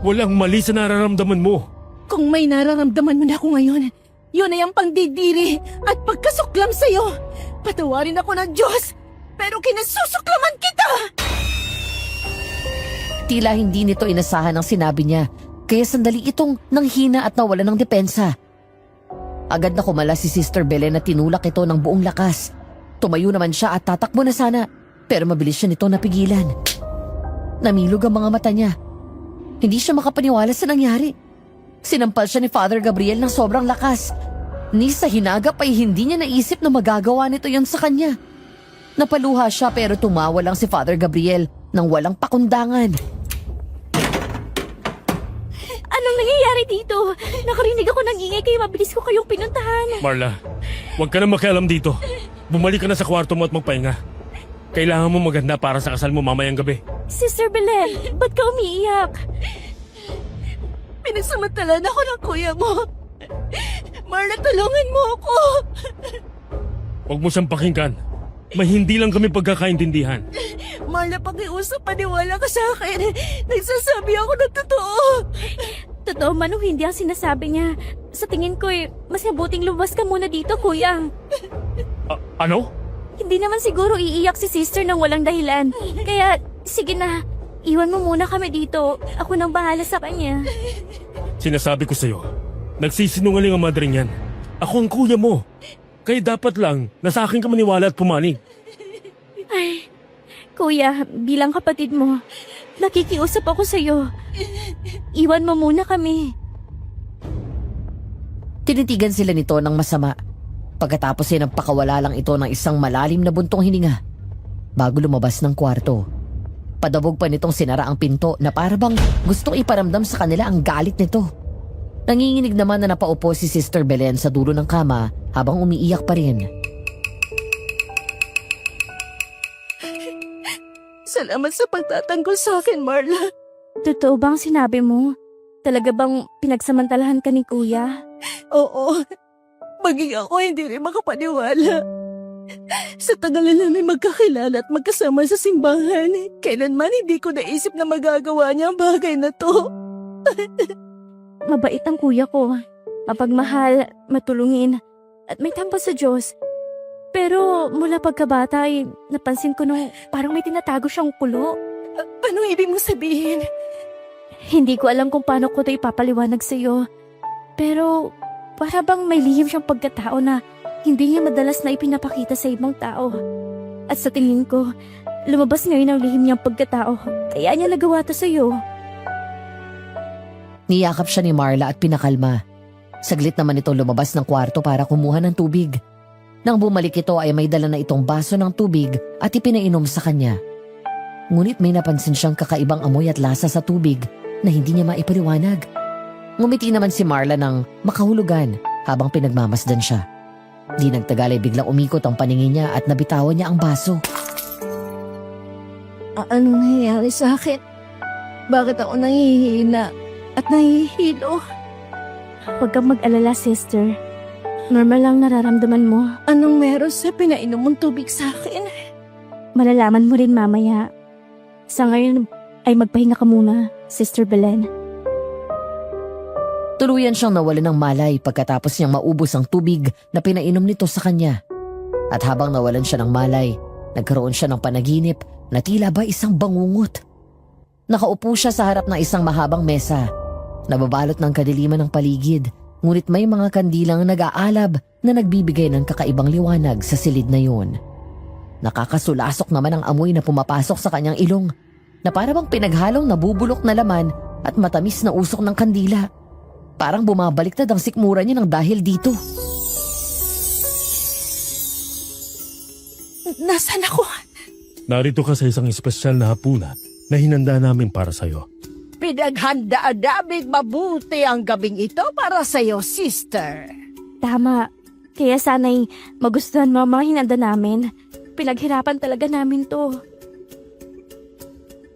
walang mali sa nararamdaman mo. Kung may nararamdaman mo na ako ngayon, yun ay ang pangdidiri at pagkasuklam sa'yo. Patawarin ako ng Diyos, pero kinasusuklaman kita! Tila hindi nito inasahan ang sinabi niya, kaya sandali itong nanghina at nawala ng depensa. Agad na kumala si Sister Belen at tinulak ito ng buong lakas. Tumayo naman siya at tatakbo na sana, pero mabilis siya nito napigilan. Namilog ang mga mata niya. Hindi siya makapaniwala sa nangyari. Sinampal siya ni Father Gabriel ng sobrang lakas. Ni sa hinagap ay hindi niya naisip na magagawa nito yon sa kanya. Napaluha siya pero tumawa lang si Father Gabriel nang walang pakundangan. Anong nangyayari dito? Nakarinig ako ng ingay kaya mabilis ko kayong pinuntahan. Marla, huwag ka na makialam dito. Bumalik ka na sa kwarto mo at magpahinga. Kailangan mo maganda para sa kasal mo mamayang gabi. Sister Belen, ba't ka umiiyak? Pinagsamantalan ako ng kuya mo. Marla, tulungan mo ako. Huwag mo siyang pakinggan. May hindi lang kami pagkakaintindihan. Marla, pakiusap, paniwala ka sa akin. Nagsasabi ako ng totoo. Totoo man o hindi ang sinasabi niya. Sa tingin ko mas mabuting lumabas ka muna dito, kuya. Ano? Hindi naman siguro iiyak si sister nang walang dahilan. Kaya, sige na. Iwan mo muna kami dito. Ako nang bahala sa kanya. Sinasabi ko sa'yo, nagsisinungaling ang madre niyan. Ako ang kuya mo. Kaya dapat lang na sa akin ka maniwala at pumanig. Ay, kuya, bilang kapatid mo, nakikiusap ako sa'yo. Iwan mo muna kami. Tinitigan sila nito ng masama. Pagkatapos ay nagpakawala lang ito ng isang malalim na buntong hininga. Bago lumabas ng kwarto, padabog pa nitong sinara ang pinto na parabang gustong iparamdam sa kanila ang galit nito. Nanginginig naman na napaupo si Sister Belen sa dulo ng kama habang umiiyak pa rin. Salamat sa pagtatanggol sa akin, Marla. Totoo bang sinabi mo? Talaga bang pinagsamantalahan ka ni kuya? Oo. Maging ako hindi rin makapaniwala. Sa tagal na namin magkakilala at magkasama sa simbahan, kailanman hindi ko naisip na magagawa niya ang bagay na to. Mabait ang kuya ko. Mapagmahal, matulungin, at may tampo sa Diyos. Pero mula pagkabata ay napansin ko nung parang may tinatago siyang kulo. Anong ibig mo sabihin? Hindi ko alam kung paano ko ito ipapaliwanag sa iyo. Pero para bang may lihim siyang pagkatao na hindi niya madalas na ipinapakita sa ibang tao. At sa tingin ko, lumabas ngayon ang lihim niyang pagkatao. Kaya niya nagawa to sa iyo. Niyakap siya ni Marla at pinakalma. Saglit naman itong lumabas ng kwarto para kumuha ng tubig. Nang bumalik ito ay may dala na itong baso ng tubig at ipinainom sa kanya. Ngunit may napansin siyang kakaibang amoy at lasa sa tubig na hindi niya maipaliwanag. Ngumiti naman si Marla ng makahulugan habang pinagmamasdan siya. Di nagtagal ay biglang umikot ang paningin niya at nabitawan niya ang baso. Anong nangyayari sa akin? Bakit ako nangihina at nahihilo? Huwag kang mag-alala, sister. Normal lang nararamdaman mo. Anong meron sa pinainom mong tubig sa akin? Malalaman mo rin mamaya. Sa ngayon ay magpahinga ka muna, Sister Belen. Tuluyan siyang nawalan ng malay pagkatapos niyang maubos ang tubig na pinainom nito sa kanya. At habang nawalan siya ng malay, nagkaroon siya ng panaginip na tila ba isang bangungot. Nakaupo siya sa harap ng isang mahabang mesa. Nababalot ng kadiliman ng paligid, ngunit may mga kandilang nag-aalab na nagbibigay ng kakaibang liwanag sa silid na yun. Nakakasulasok naman ang amoy na pumapasok sa kanyang ilong, na parang pinaghalong nabubulok na laman at matamis na usok ng kandila. Parang bumabaliktad ang sikmura niya ng dahil dito. Nasaan ako? Narito ka sa isang espesyal na hapunan na hinanda namin para sa'yo. Pinaghandaan namin mabuti ang gabing ito para sa'yo, sister. Tama. Kaya sana'y magustuhan mo ang mga hinanda namin. pinaghirapan talaga namin to.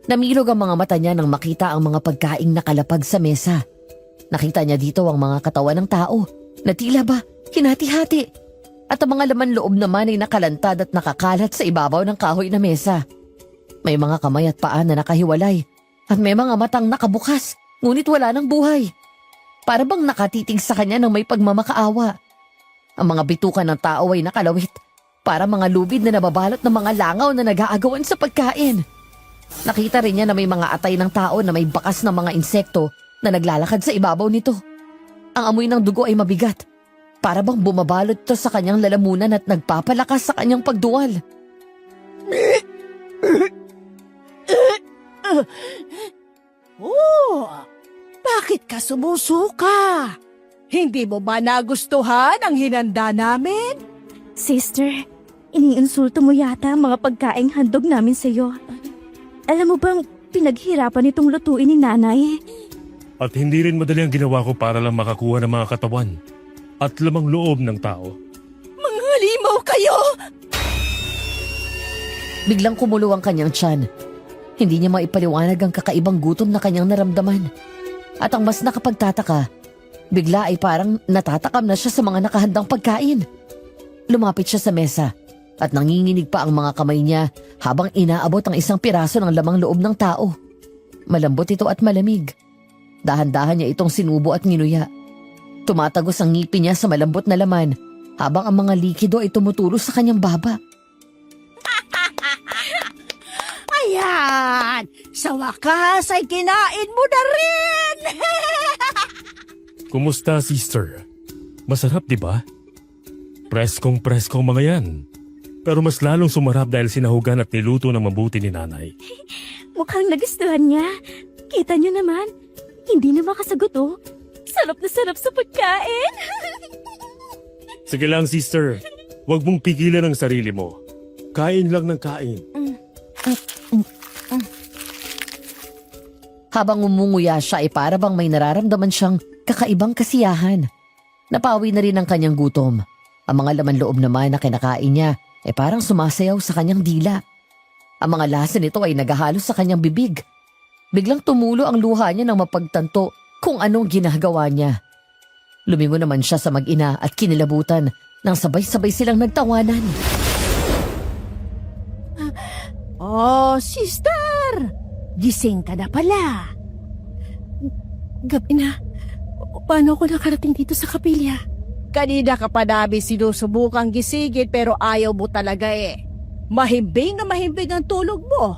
Namilog ang mga mata niya nang makita ang mga pagkaing nakalapag sa mesa. Nakita niya dito ang mga katawan ng tao na tila ba hinati-hati. At ang mga laman loob naman ay nakalantad at nakakalat sa ibabaw ng kahoy na mesa. May mga kamay at paa na nakahiwalay at may mga matang nakabukas ngunit wala ng buhay. Para bang nakatitig sa kanya ng may pagmamakaawa. Ang mga bitukan ng tao ay nakalawit para mga lubid na nababalot ng mga langaw na nag-aagawan sa pagkain. Nakita rin niya na may mga atay ng tao na may bakas ng mga insekto na naglalakad sa ibabaw nito. Ang amoy ng dugo ay mabigat. Para bang bumabalot ito sa kanyang lalamunan at nagpapalakas sa kanyang pagduwal. Oh, bakit ka sumusuka? Hindi mo ba nagustuhan ang hinanda namin? Sister, iniinsulto mo yata ang mga pagkaing handog namin sa'yo. Alam mo bang pinaghirapan itong lutuin ni nanay? At hindi rin madali ang ginawa ko para lang makakuha ng mga katawan at lamang loob ng tao. Mga halimaw kayo! Biglang kumulo ang kanyang tiyan. Hindi niya maipaliwanag ang kakaibang gutom na kanyang naramdaman. At ang mas nakapagtataka, bigla ay parang natatakam na siya sa mga nakahandang pagkain. Lumapit siya sa mesa at nanginginig pa ang mga kamay niya habang inaabot ang isang piraso ng lamang loob ng tao. Malambot ito at malamig. Dahan-dahan niya itong sinubo at nginuya. Tumatagos ang ngipin niya sa malambot na laman habang ang mga likido ay tumutulo sa kanyang baba. Ayan! Sa wakas ay kinain mo na rin! Kumusta, sister? Masarap, di ba? Preskong-presko mga yan. Pero mas lalong sumarap dahil sinahugan at niluto ng mabuti ni nanay. Mukhang nagustuhan niya. Kita niyo naman, hindi na makasagot oh. Sarap na sarap sa pagkain. Sige lang, sister. Huwag mong pigilan ang sarili mo. Kain lang ng kain. Habang umunguya siya ay para bang may nararamdaman siyang kakaibang kasiyahan. Napawi na rin ang kanyang gutom. Ang mga laman loob naman na kinakain niya ay parang sumasayaw sa kanyang dila. Ang mga lasa nito ay nagahalo sa kanyang bibig. Biglang tumulo ang luha niya nang mapagtanto kung anong ginagawa niya. Lumingon naman siya sa mag-ina at kinilabutan nang sabay-sabay silang nagtawanan. Oh, sister! Gising ka na pala. Gabi na. Paano ako nakarating dito sa kapilya? Kanina ka pa namin sinusubukang gisingin pero ayaw mo talaga eh. Mahimbing na mahimbing ang tulog mo.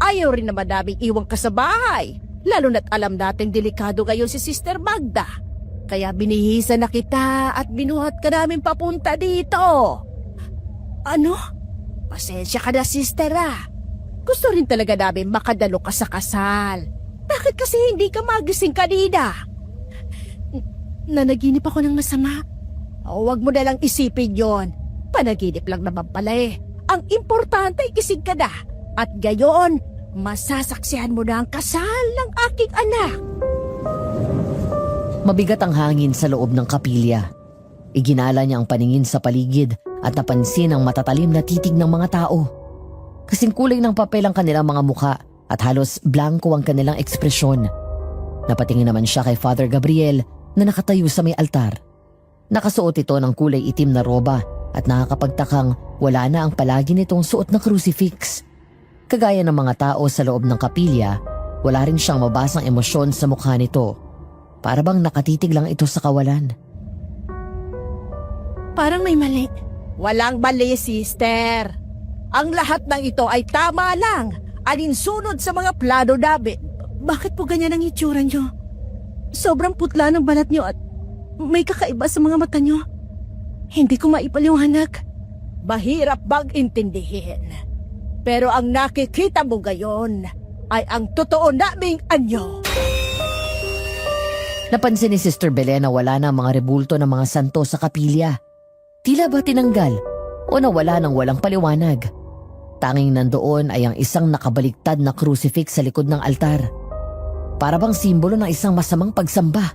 Ayaw rin naman namin iwan ka sa bahay. Lalo na't alam natin delikado ngayon si Sister Magda. Kaya binihisan na kita at binuhat ka namin papunta dito. Ano? Pasensya ka na, sister ah. Gusto rin talaga namin makadalo ka sa kasal. Bakit kasi hindi ka magising kanina? Nanaginip ako ng masama. Huwag mo na lang isipin yon. Panaginip lang naman pala eh. Ang importante ay gising ka na. At gayon, masasaksihan mo na ang kasal ng aking anak. Mabigat ang hangin sa loob ng kapilya. Iginala niya ang paningin sa paligid at napansin ang matatalim na titig ng mga tao. Kasing kulay ng papel ang kanilang mga mukha at halos blanco ang kanilang ekspresyon. Napatingin naman siya kay Father Gabriel na nakatayo sa may altar. Nakasuot ito ng kulay itim na roba at nakakapagtakang wala na ang palagi nitong suot na crucifix. Kagaya ng mga tao sa loob ng kapilya, wala rin siyang mabasang emosyon sa mukha nito. Para bang nakatitig lang ito sa kawalan. Parang may mali. Walang mali, sister. Ang lahat ng ito ay tama lang. Alinsunod sa mga plano namin. Bakit po ganyan ang itsura nyo? Sobrang putla ng balat nyo at may kakaiba sa mga mata nyo. Hindi ko maipaliwanag. Mahirap bang intindihin. Pero ang nakikita mo gayon ay ang totoo naming anyo. Napansin ni Sister Belen na wala na ang mga rebulto ng mga santo sa kapilya. Tila ba tinanggal o nawala ng walang paliwanag? Tanging nandoon ay ang isang nakabaliktad na crucifix sa likod ng altar. Para bang simbolo ng isang masamang pagsamba.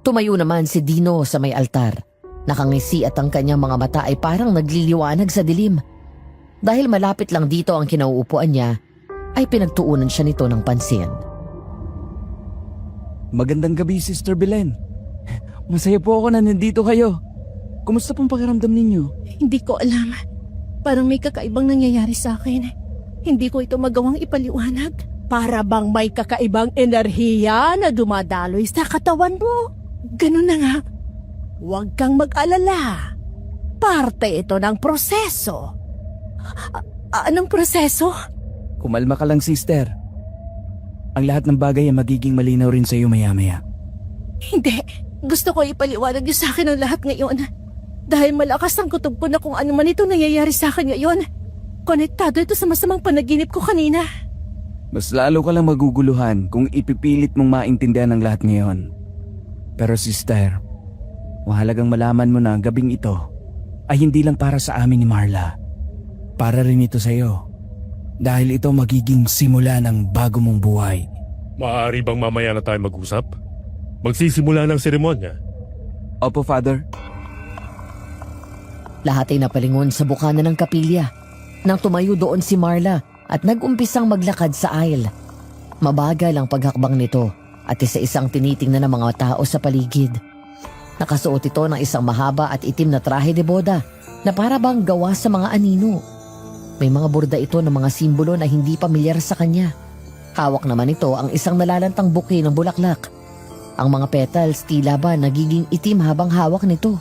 Tumayo naman si Dino sa may altar. Nakangisi at ang kanyang mga mata ay parang nagliliwanag sa dilim. Dahil malapit lang dito ang kinauupuan niya, ay pinagtuunan siya nito ng pansin. Magandang gabi, Sister Belen. Masaya po ako na nandito kayo. Kumusta pong pakiramdam ninyo? Hindi ko alam. Parang may kakaibang nangyayari sa akin. Hindi ko ito magawang ipaliwanag. Para bang may kakaibang enerhiya na dumadaloy sa katawan mo? Ganun na nga. Huwag kang mag-alala. Parte ito ng proseso. Anong proseso? Kumalma ka lang, Sister. Ang lahat ng bagay ay magiging malinaw rin sa iyo maya-maya. Hindi. Gusto ko ipaliwanag niyo sa akin ang lahat ngayon. Dahil malakas ang kutob ko na kung ano man ito nangyayari sa akin ngayon. Konektado ito sa masamang panaginip ko kanina. Mas lalo ka lang maguguluhan kung ipipilit mong maintindihan ang lahat ngayon. Pero Sister, mahalagang malaman mo na ang gabing ito ay hindi lang para sa amin ni Marla. Para rin ito sa iyo. Dahil ito magiging simula ng bago mong buhay. Maaari bang mamaya na tayo mag-usap? Magsisimula ng seremonya. Opo, Father. Lahat ay napalingon sa bukana ng kapilya nang tumayo doon si Marla at nag-umpisang maglakad sa aisle. Mabagal ang paghakbang nito at isa-isang tinitingnan ng mga tao sa paligid. Nakasuot ito ng isang mahaba at itim na trahe de boda na para bang gawa sa mga anino. May mga borda ito ng mga simbolo na hindi pamilyar sa kanya. Hawak naman ito ang isang nalalantang buke ng bulaklak. Ang mga petals tila ba nagiging itim habang hawak nito.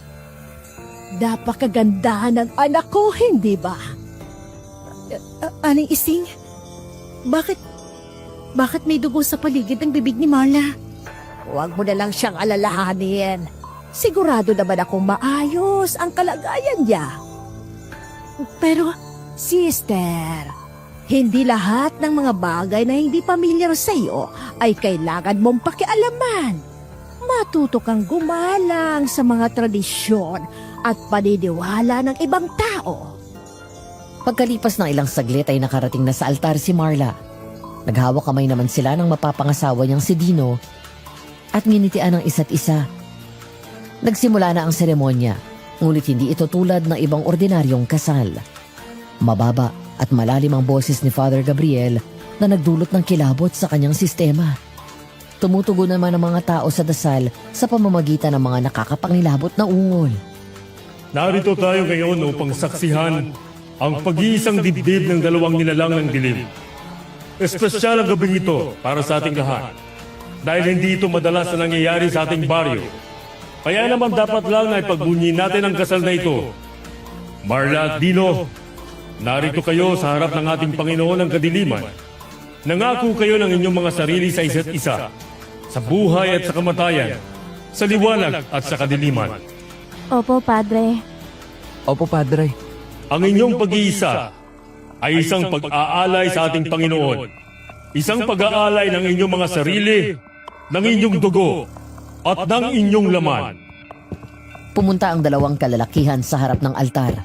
Napakagandahan ng anak ko, hindi ba? Aling Ising? Bakit may dugo sa paligid ng bibig ni Marla? Huwag mo na lang siyang alalahanin. Sigurado naman akong maayos ang kalagayan niya. Pero, Sister, hindi lahat ng mga bagay na hindi pamilyar sa iyo ay kailangan mong pakialaman. Matuto kang gumalang sa mga tradisyon at paniniwala ng ibang tao. Pagkalipas ng ilang saglit ay nakarating na sa altar si Marla. Naghawak kamay naman sila ng mapapangasawa niyang si Dino at nginitian ng isa't isa. Nagsimula na ang seremonya, ngunit hindi ito tulad ng ibang ordinaryong kasal. Mababa at malalim ang boses ni Father Gabriel na nagdulot ng kilabot sa kanyang sistema. Tumutugon naman ang mga tao sa dasal sa pamamagitan ng mga nakakapangilabot na ungol. Narito tayo ngayon upang saksihan ang pag-iisang dibdib ng dalawang nilalang ng dilim. Espesyal ang gabing ito para sa ating lahat dahil hindi ito madalas na nangyayari sa ating baryo. Kaya naman dapat lang na ipagbunyi natin ang kasal na ito. Marla at Dino, narito kayo sa harap ng ating Panginoon ng Kadiliman. Nangako kayo ng inyong mga sarili sa isa't isa, sa buhay at sa kamatayan, sa liwanag at sa kadiliman. Opo, Padre. Opo, Padre. Ang inyong pag-iisa ay isang pag-aalay sa ating Panginoon. Isang pag-aalay ng inyong mga sarili, ng inyong dugo, at ng inyong laman. Pumunta ang dalawang kalalakihan sa harap ng altar.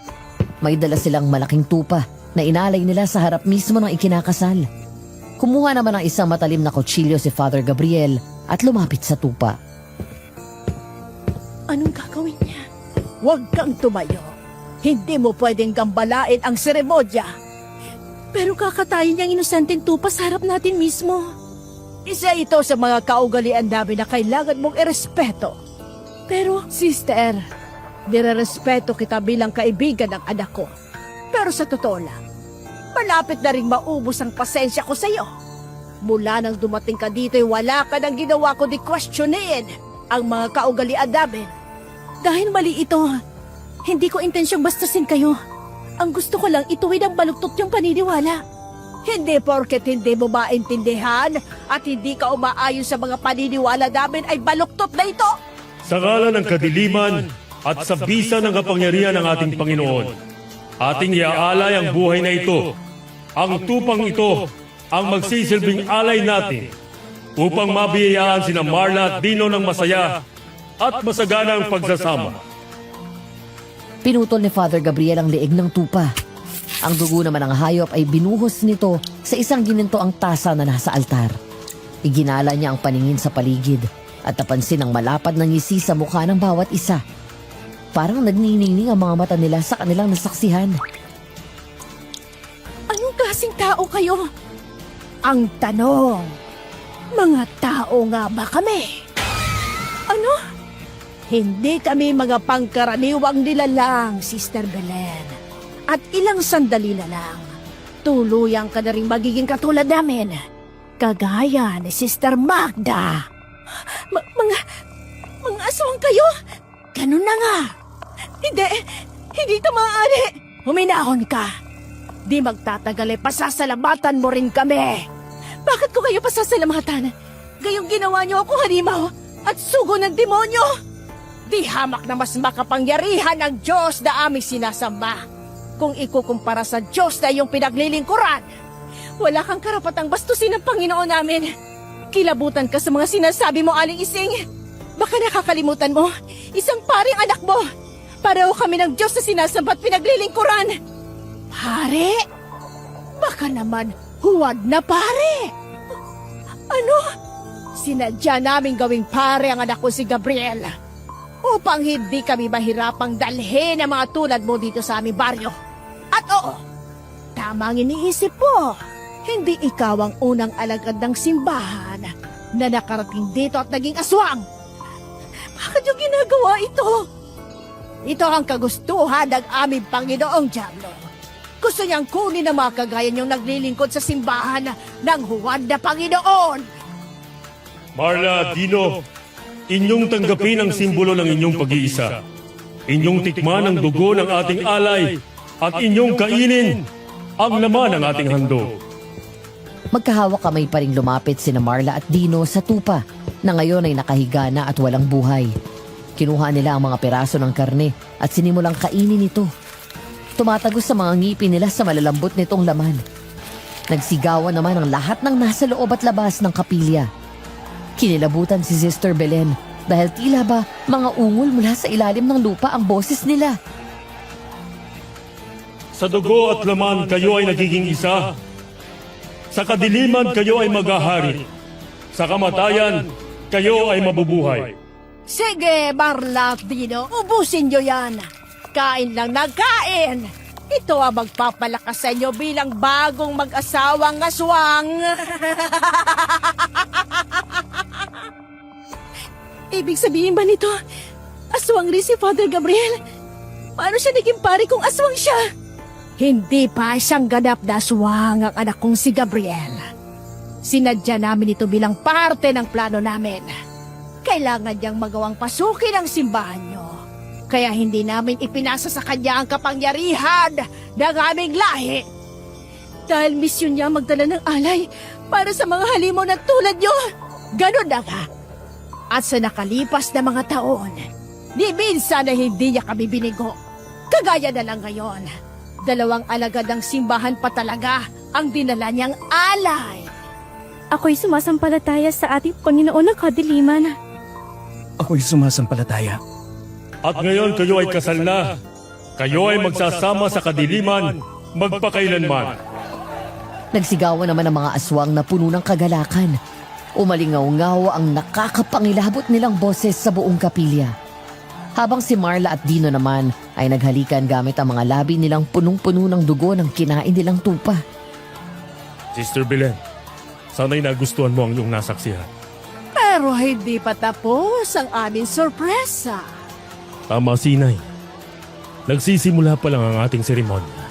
May dala silang malaking tupa na inalay nila sa harap mismo ng ikinakasal. Kumuha naman ng isang matalim na kutsilyo si Father Gabriel at lumapit sa tupa. Anong gagawin niya? Huwag kang tumayo. Hindi mo pwedeng gambalain ang seremonya. Pero kakatayin niyang inosenteng tupa sa harap natin mismo. Isa ito sa mga kaugalian namin na kailangan mong irespeto. Pero, Sister, nirerespeto kita bilang kaibigan ng anak ko. Pero sa totoo lang, malapit na ring maubos ang pasensya ko sa iyo. Mula nang dumating ka dito, wala ka nang ginawa ko di questionin ang mga kaugalian namin. Dahil mali ito, hindi ko intensyong bastasin kayo. Ang gusto ko lang ituwid ang baluktot yung paniniwala. Hindi porket hindi mo maintindihan at hindi ka umaayon sa mga paniniwala namin ay baluktot na ito. Sa ngalan ng kadiliman at sa bisa ng kapangyarihan ng ating Panginoon, ating iaalay ang buhay na ito. Ang tupang ito ang magsisilbing alay natin upang mabiyayaan sina Marla at Dino ng masaya at masaganang pagsasama. Pinutol ni Father Gabriel ang leeg ng tupa. Ang dugo naman ng hayop ay binuhos nito sa isang ginintoang tasa na nasa altar. Iginala niya ang paningin sa paligid at napansin ang malapad na ngisi sa mukha ng bawat isa. Parang nagniningning ang mga mata nila sa kanilang nasaksihan. klaseng tao kayo? Ang tanong, mga tao nga ba kami? Ano? Hindi kami mga pangkaraniwang nilalang, Sister Belen. At ilang sandali na lang, tuluyang ka na rin magiging katulad namin. Kagaya ni Sister Magda. Mga aswang kayo? Ganun na nga. Hindi ito maaari. Huminahon ka. Di magtatagal pasasalamatan mo rin kami. Bakit ko kayo pasasalamatan? Gayong ginawa niyo ako halimaw at sugo ng demonyo. Di hamak na mas makapangyarihan ang Diyos na aming sinasamba. Kung ikukumpara sa Diyos na iyong pinaglilingkuran, wala kang karapatang bastusin ng Panginoon namin. Kilabutan ka sa mga sinasabi mo, Aling Ising. Baka nakakalimutan mo, isang paring anak mo. Pareho kami ng Diyos na sinasamba at pinaglilingkuran. Pare? Baka naman huwad na pare. Ano? Sinadya naming gawing pare ang anak ko si Gabriel upang hindi kami mahirapang dalhin ang mga tulad mo dito sa aming baryo. At oo, tama ang iniisip mo. Hindi ikaw ang unang alagad ng simbahan na nakarating dito at naging aswang. Bakit yung ginagawa ito? Ito ang kagustuhan ng aming Panginoong Diablo. Gusto niyang kunin ang mga kagaya niyong naglilingkod sa simbahan ng huwad na Panginoon. Marla, Dino, inyong tanggapin ang simbolo ng inyong pag-iisa. Inyong tikman ang dugo ng ating alay at inyong kainin ang laman ng ating handog. Magkahawak kamay pa rin lumapit sina Marla at Dino sa tupa na ngayon ay nakahiga na at walang buhay. Kinuha nila ang mga peraso ng karne at sinimulang kainin ito. Tumatagos sa mga ngipin nila sa malalambot nitong laman. Nagsigawan naman ang lahat ng nasa loob at labas ng kapilya. Kinilabutan si Sister Belen dahil tila ba mga ungol mula sa ilalim ng lupa ang boses nila. Sa dugo at laman kayo ay nagiging isa. Sa kadiliman kayo ay maghahari. Sa kamatayan, kayo ay mabubuhay. Sige, Marla at Dino, ubusin niyo yan. Kain lang na kain. Ito ang magpapalakas sa inyo bilang bagong mag-asawang aswang. Ibig sabihin ba nito, aswang rin si Father Gabriel? Paano siya naging pare kung aswang siya? Hindi pa siyang ganap na aswang ang anak kong si Gabriel. Sinadya namin ito bilang parte ng plano namin. Kailangan niyang magawang pasukin ang simbahan niyo. Kaya hindi namin ipinasa sa kanya ang kapangyarihan ng aming lahi. Dahil misyon niya magdala ng alay para sa mga halimaw na tulad niyo. Ganon na nga. At sa nakalipas na mga taon, di minsan na hindi niya kami binigo. Kagaya na lang ngayon. 2 alagad ng simbahan pa talaga ang dinala niyang alay. Ako'y sumasampalataya sa ating Panginoon ng kadiliman. Ako'y sumasampalataya. At ngayon kayo ay kasal na. Kayo ay magsasama sa kadiliman magpakailanman. Nagsigawan naman ang mga aswang na puno ng kagalakan. Umalingaw-ngaw ang nakakapangilabot nilang boses sa buong kapilya. Habang si Marla at Dino naman ay naghalikan gamit ang mga labi nilang punong-puno ng dugo ng kinain nilang tupa. Sister Belen, sana'y nagustuhan mo ang iyong nasaksihan. Pero hindi pa tapos ang aming sorpresa. Tama, Sinay. Nagsisimula pa lang ang ating seremonya.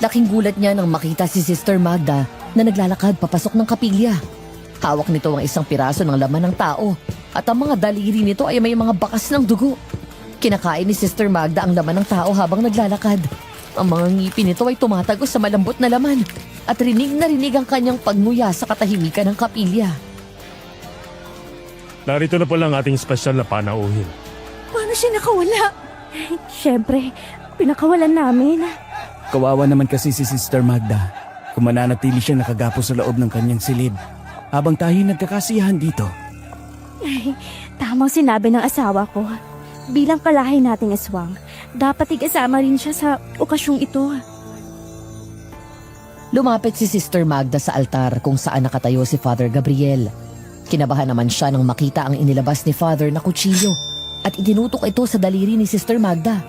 Laking gulat niya nang makita si Sister Magda na naglalakad papasok ng kapilya. Hawak nito ang isang piraso ng laman ng tao at ang mga daliri nito ay may mga bakas ng dugo. Kinakain ni Sister Magda ang laman ng tao habang naglalakad. Ang mga ngipin nito ay tumatagos sa malambot na laman at rinig na rinig ang kanyang pagnguya sa katahimikan ng kapilya. Narito na pala ang ating espesyal na panauhin. Paano siya nakawala? Siyempre, pinakawalan namin. Kawawa naman kasi si Sister Magda kung mananatili siya nakagapo sa loob ng kanyang silid habang tayo nagkakasiyahan dito. Tamang sinabi ng asawa ko. Bilang kalahi nating aswang, dapat ikasama rin siya sa okasyong ito. Lumapit si Sister Magda sa altar kung saan nakatayo si Father Gabriel. Kinabahan naman siya nang makita ang inilabas ni Father na kutsilyo at itinutok ito sa daliri ni Sister Magda.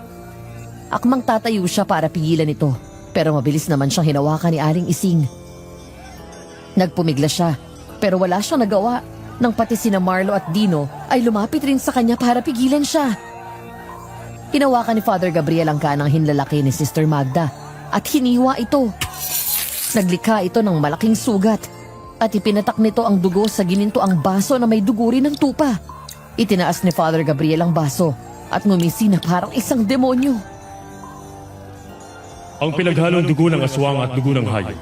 Akmang tatayo siya para pigilan ito, Pero mabilis naman siyang hinawakan ni Aling Ising. Nagpumigla siya, pero wala siyang nagawa nang pati sina Marlo at Dino ay lumapit rin sa kanya para pigilan siya. Hinawakan ni Father Gabriel ang kanang hinlalaki ni Sister Magda at hiniwa ito. Naglikha ito ng malaking sugat at ipinatak nito ang dugo sa ginintoang baso na may dugo rin ng tupa. Itinaas ni Father Gabriel ang baso at ngumisi na parang isang demonyo. Ang pinaghalong dugo ng aswang at dugo ng hayop.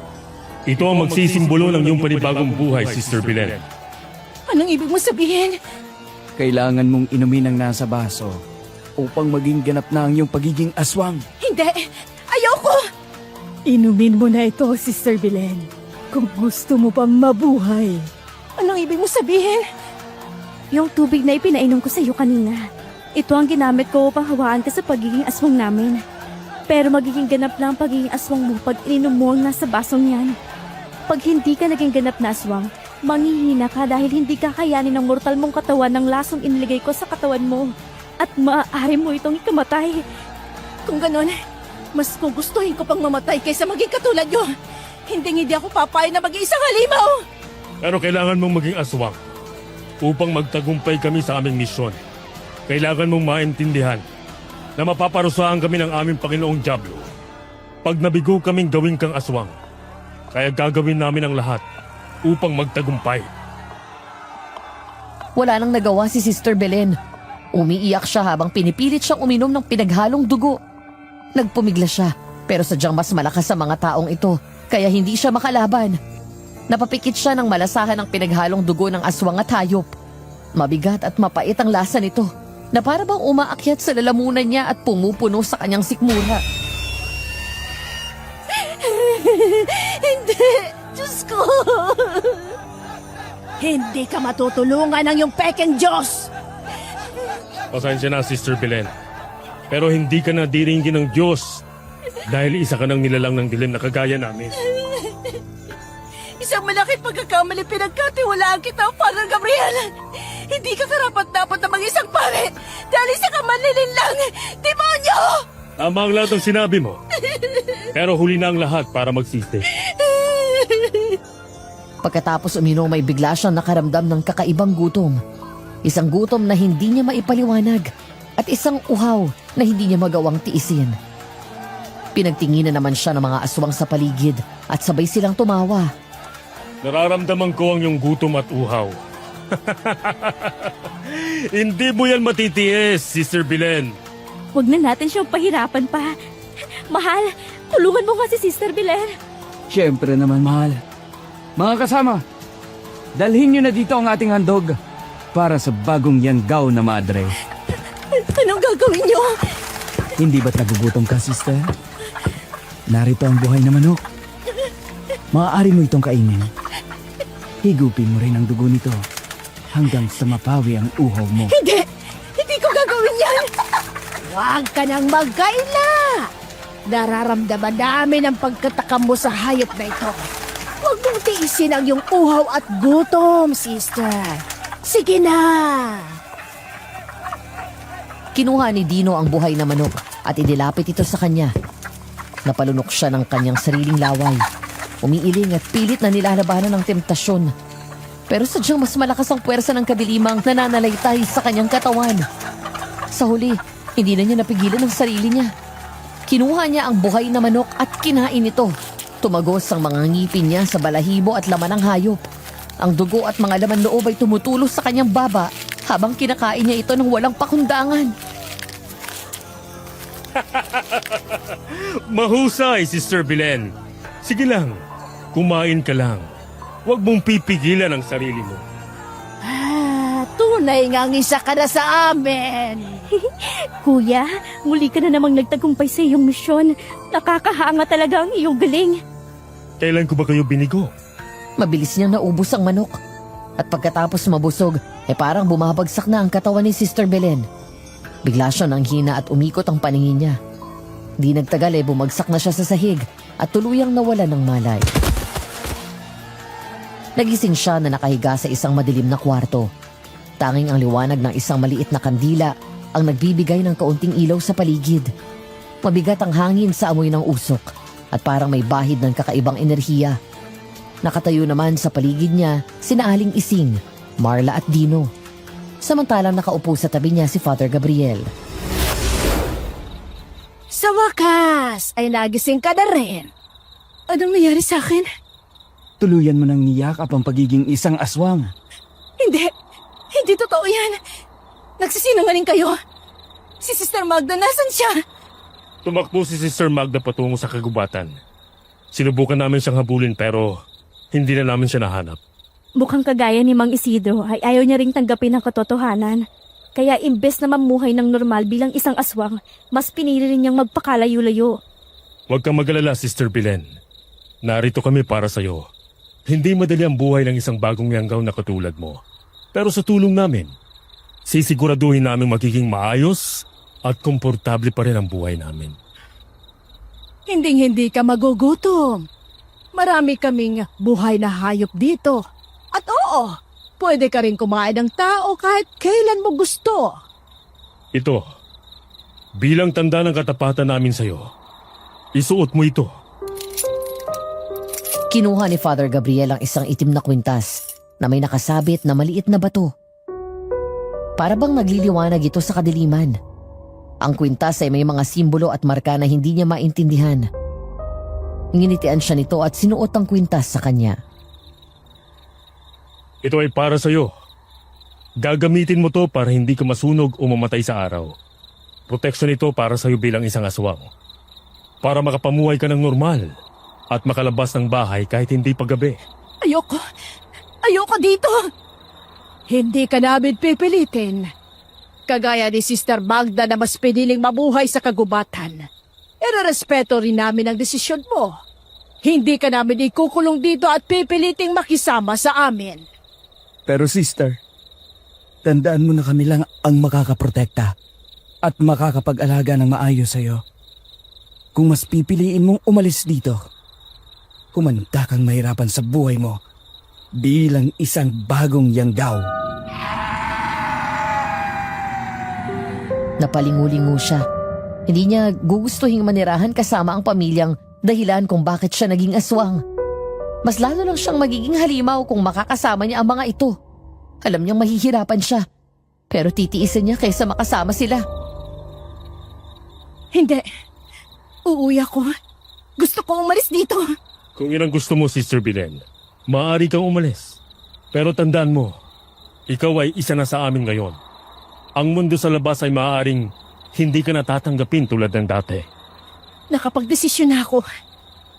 Ito ang magsisimbolo ng iyong panibagong buhay, Sister Belen. Anong ibig mo sabihin? Kailangan mong inumin ang nasa baso upang maging ganap na ang iyong pagiging aswang. Hindi! Ayoko! Inumin mo na ito, Sister Belen. Kung gusto mo pang mabuhay. Anong ibig mo sabihin? Yung tubig na ipinainom ko sa iyo kanina. Ito ang ginamit ko upang hawaan ka sa pagiging aswang namin. Pero magiging ganap lang ang pagiging aswang mo pag ininom mo ang nasa basong yan. Pag hindi ka naging ganap na aswang, manghihina ka dahil hindi kakayanin ng mortal mong katawan ng lasong iniligay ko sa katawan mo. At maaari mo itong ikamatay. Kung ganon, mas gugustuhin ko pang mamatay kaysa maging katulad nyo. Hindi ako papayag na maging isang halimaw. Pero kailangan mong maging aswang upang magtagumpay kami sa aming misyon. Kailangan mong maintindihan na mapaparusahan kami ng aming Panginoong Diablo pag nabigo kaming gawin kang aswang. Kaya gagawin namin ang lahat upang magtagumpay. Wala nang nagawa si Sister Belen. Umiiyak siya habang pinipilit siyang uminom ng pinaghalong dugo. Nagpumigla siya, pero sadyang mas malakas sa mga taong ito, kaya hindi siya makalaban. Napapikit siya ng malasahan ng pinaghalong dugo ng aswang at hayop. Mabigat at mapait ang lasa nito, na para bang umaakyat sa lalamunan niya at pumupuno sa kanyang sikmura. Hindi! Diyos ko! Hindi ka matutulungan ng iyong pekeng Diyos! Pasensya na, Sister Belen. Pero hindi ka na diringgin ng Diyos dahil isa ka ng nilalang ng dilim na kagaya namin. Isang malaking pagkakamali pinagkatiwalaan kita, Father Gabriel. Hindi ka karapat-dapat na mag-isang pare dahil isa ka manlilinlang demonyo! Tama ang lahat ng sinabi mo. Pero huli na ang lahat para magsisi. Pagkatapos uminom ay bigla siyang nakaramdam ng kakaibang gutom. Isang gutom na hindi niya maipaliwanag at isang uhaw na hindi niya magawang tiisin. Pinagtinginan naman siya ng mga aswang sa paligid at sabay silang tumawa. Nararamdaman ko ang iyong gutom at uhaw. Hindi mo yan matitiis, Sister Belen. Huwag na natin siyang pahirapan pa. Mahal, tulungan mo nga si Sister Belen. Siyempre naman, mahal. Mga kasama, dalhin niyo na dito ang ating handog para sa bagong yanggaw na madre. Anong gagawin niyo? Hindi ba't nagugutom ka, sister? Narito ang buhay na manok. Maaari mo itong kainin. Higupin mo rin ang dugo nito hanggang sa mapawi ang uhaw mo. Hindi! Hindi ko gagawin yan! Huwag ka nang magkaila! Nararamdaman namin ang pagkatakam mo sa hayop na ito. Huwag mong tiisin ang iyong uhaw at gutom, sister. Sige na! Kinuha ni Dino ang buhay na manok at idilapit ito sa kanya. Napalunok siya ng kanyang sariling laway. Umiiling at pilit na nilalabanan ng temptasyon. Pero sadyang mas malakas ang puwersa ng kadilimang nananalaytay sa kanyang katawan. Sa huli, hindi na niya napigilan ang sarili niya. Kinuha niya ang buhay na manok at kinain ito. Tumagos ang mga ngipin niya sa balahibo at laman ng hayop. Ang dugo at mga laman loob ay tumutulos sa kanyang baba habang kinakain niya ito ng walang pakundangan. Mahusay, Sister Belen. Sige lang, kumain ka lang. Huwag mong pipigilan ang sarili mo. Tunay ngang isa ka na sa amin. Kuya, muli ka na namang nagtagumpay sa iyong misyon. Nakakahanga talaga ang iyong galing. Kailan ko ba kayo binigo? Mabilis niyang naubos ang manok. At pagkatapos mabusog, parang bumabagsak na ang katawan ni Sister Belen. Bigla siya nang hina at umikot ang paningin niya. Di nagtagal bumagsak na siya sa sahig at tuluyang nawala ng malay. Nagising siya na nakahiga sa isang madilim na kwarto. Tanging ang liwanag ng isang maliit na kandila ang nagbibigay ng kaunting ilaw sa paligid. Mabigat ang hangin sa amoy ng usok at parang may bahid ng kakaibang enerhiya. Nakatayo naman sa paligid niya sina Aling Ising, Marla at Dino. Samantalang nakaupo sa tabi niya si Father Gabriel. Sa wakas, ay nagising ka na rin. Anong nangyari sa akin? Tuluyan mo nang niyakap ang pagiging isang aswang. Hindi totoo yan. Nagsisinungaling kayo. Si Sister Magda, nasan siya? Tumakbo si Sister Magda patungo sa kagubatan. Sinubukan namin siyang habulin pero hindi na namin siya nahanap. Mukhang kagaya ni Mang Isidro ay ayaw niya ring tanggapin ang katotohanan. Kaya imbes na mamuhay ng normal bilang isang aswang, mas pinili rin niyang magpakalayo-layo. Huwag kang mag-alala, Sister Belen. Narito kami para sa'yo. Hindi madali ang buhay ng isang bagong yanggaw na katulad mo. Pero sa tulong namin, sisiguraduhin namin magiging maayos at komportable pa rin ang buhay namin. Hinding-hindi ka magugutom. Marami kaming buhay na hayop dito. At oo, pwede ka rin kumain ng tao kahit kailan mo gusto. Ito, bilang tanda ng katapatan namin sa'yo, isuot mo ito. Kinuha ni Father Gabriel ang isang itim na kwintas na may nakasabit na maliit na bato. Para bang nagliliwanag ito sa kadiliman. Ang kwintas ay may mga simbolo at marka na hindi niya maintindihan. Nginitian siya nito at sinuot ang kwintas sa kanya. Ito ay para sa'yo. Gagamitin mo to para hindi ka masunog o mamatay sa araw. Proteksyon ito para sa'yo bilang isang aswang. Para makapamuhay ka ng normal at makalabas ng bahay kahit hindi paggabi. Ayoko dito. Hindi ka namin pipilitin. Kagaya ni Sister Magda na mas piniling mabuhay sa kagubatan. Irerespeto rin namin ang desisyon mo. Hindi ka namin ikukulong dito at pipiliting makisama sa amin. Pero sister, tandaan mo na kami lang ang makakaprotekta at makakapag-alaga ng maayos sa'yo. Kung mas pipiliin mong umalis dito, humanda kang mahirapan sa buhay mo bilang isang bagong yanggaw. Napalingulingo siya. Hindi niya gugustuhing manirahan kasama ang pamilyang dahilan kung bakit siya naging aswang. Mas lalo lang siyang magiging halimaw kung makakasama niya ang mga ito. Alam niyang mahihirapan siya, pero titiisin niya kaysa makasama sila. Hindi. Uuwi ako. Gusto ko umalis dito. Kung yun ang gusto mo, Sister Belen, maaari kang umalis. Pero tandaan mo, ikaw ay isa na sa amin ngayon. Ang mundo sa labas ay maaaring hindi ka natatanggapin tulad ng dati. Nakapagdesisyon na ako.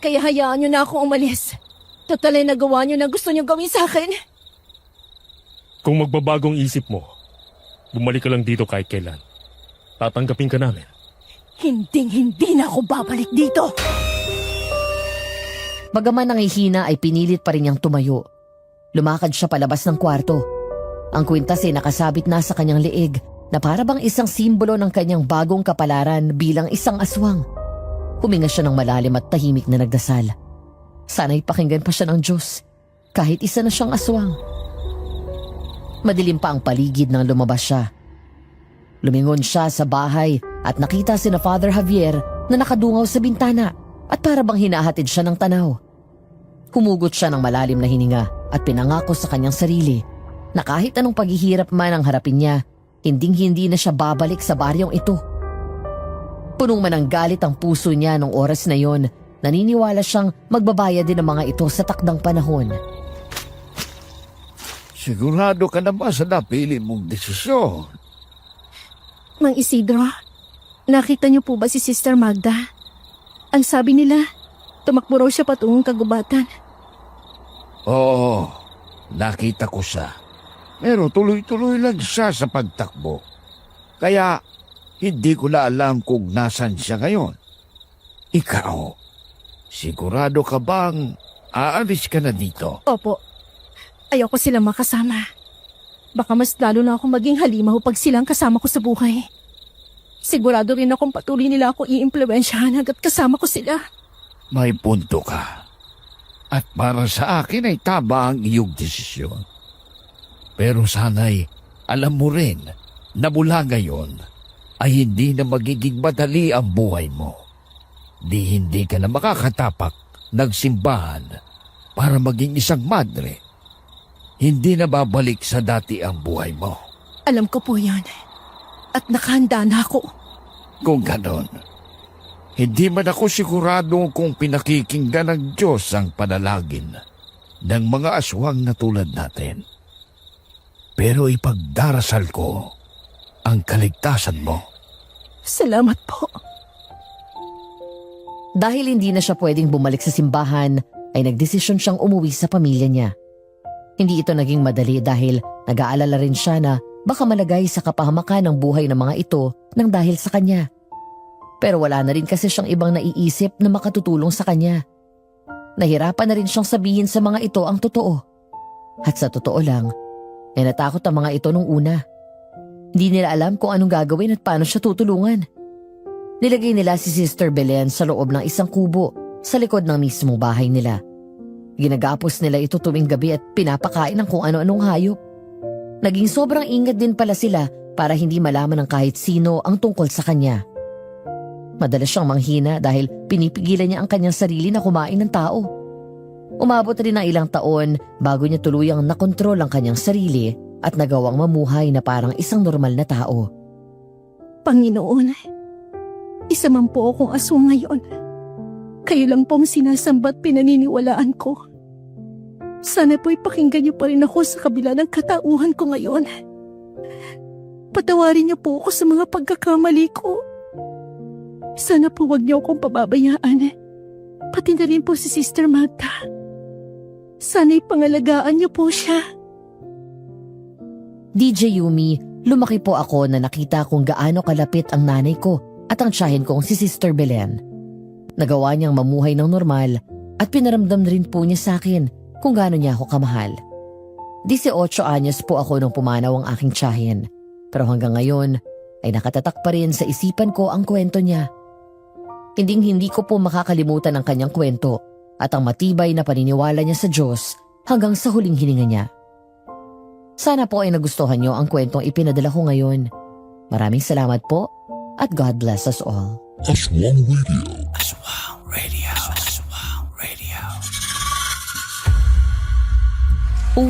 Kaya hayaan niyo na akong umalis. Total ay nagawa niyo na gusto niyo gawin sa akin. Kung magbabagong isip mo, bumalik ka lang dito kahit kailan. Tatanggapin ka namin. Hinding-hindi na ako babalik dito. Bagaman nangihina ay pinilit pa rin niyang tumayo. Lumakad siya palabas ng kwarto. Ang kwintas ay nakasabit na sa kanyang leeg na para bang isang simbolo ng kanyang bagong kapalaran bilang isang aswang. Huminga siya ng malalim at tahimik na nagdasal. Sana'y pakinggan pa siya ng Diyos, kahit isa na siyang aswang. Madilim pa ang paligid nang lumabas siya. Lumingon siya sa bahay at nakita sina Father Javier na nakadungaw sa bintana at para bang hinahatid siya ng tanaw. Humugot siya ng malalim na hininga at pinangako sa kanyang sarili na kahit anong paghihirap man ang harapin niya, hinding-hindi na siya babalik sa baryong ito. Punong man ng galit ang puso niya nung oras na yon. Naniniwala siyang magbabayad din ang mga ito sa takdang panahon. Sigurado ka na ba sa napili mong desisyon? Mang Isidro, nakita niyo po ba si Sister Magda? Ang sabi nila, tumakbo raw siya patungong kagubatan. Oo, nakita ko siya. Pero tuloy-tuloy lang siya sa pagtakbo. Kaya hindi ko na alam kung nasan siya ngayon. Ikaw, sigurado ka bang aalis ka na dito? Opo, ayoko silang makasama. Baka mas lalo na akong maging halimaw pag silang kasama ko sa buhay. Sigurado rin akong patuloy nila ako i-impluwensyahan hanggat kasama ko sila. May punto ka. At para sa akin ay tama ang iyong desisyon. Pero sana'y alam mo rin na mula ngayon ay hindi na magiging madali ang buhay mo. di hindi ka na makakatapak ng simbahan para maging isang madre. Hindi na babalik sa dati ang buhay mo. Alam ko po yan. At nakahanda na ako. Kung ganon, hindi man ako sigurado kung pinakikinggan ng Diyos ang panalangin ng mga aswang na tulad natin. Pero ipagdarasal ko ang kaligtasan mo. Salamat po. Dahil hindi na siya pwedeng bumalik sa simbahan, ay nagdesisyon siyang umuwi sa pamilya niya. Hindi ito naging madali dahil nag-aalala rin siya na baka malagay sa kapahamakan ng buhay ng mga ito nang dahil sa kanya. Pero wala na rin kasi siyang ibang naiisip na makatutulong sa kanya. Nahirapan na rin siyang sabihin sa mga ito ang totoo. At sa totoo lang, ay natakot ang mga ito nung una. Hindi nila alam kung anong gagawin at paano siya tutulungan. Nilagay nila si Sister Belen sa loob ng isang kubo sa likod ng mismong bahay nila. Ginagapos nila ito tuwing gabi at pinapakain ng kung ano-anong hayop. Naging sobrang ingat din pala sila para hindi malaman ng kahit sino ang tungkol sa kanya. Madalas siyang manghina dahil pinipigilan niya ang kanyang sarili na kumain ng tao. Umabot rin ng ilang taon bago niya tuluyang nakontrol ang kanyang sarili at nagawang mamuhay na parang isang normal na tao. Panginoon, isa man po akong aswang ngayon. Kayo lang pong sinasamba't pinaniniwalaan ko. Sana po'y pakinggan niyo pa rin ako sa kabila ng katauhan ko ngayon. Patawarin niyo po ako sa mga pagkakamali ko. Sana po wag niyo akong pababayaan. Pati na rin po si Sister Magda. Sana'y pangalagaan niyo po siya. DJ Yumi, lumaki po ako na nakita kung gaano kalapit ang nanay ko at ang tiyahin kong si Sister Belen. Nagawa niyang mamuhay ng normal at pinaramdam rin po niya sa akin kung gaano niya ako kamahal. 18 anyos po ako nung pumanaw ang aking tiyahin. Pero hanggang ngayon ay nakatatak pa rin sa isipan ko ang kwento niya. Hindi ko po makakalimutan ang kanyang kwento at ang matibay na paniniwala niya sa Diyos hanggang sa huling hininga niya. Sana po ay nagustuhan niyo ang kwentong ipinadala ko ngayon. Maraming salamat po at God bless us all. Aswang Radio. Aswang Radio. Aswang Radio.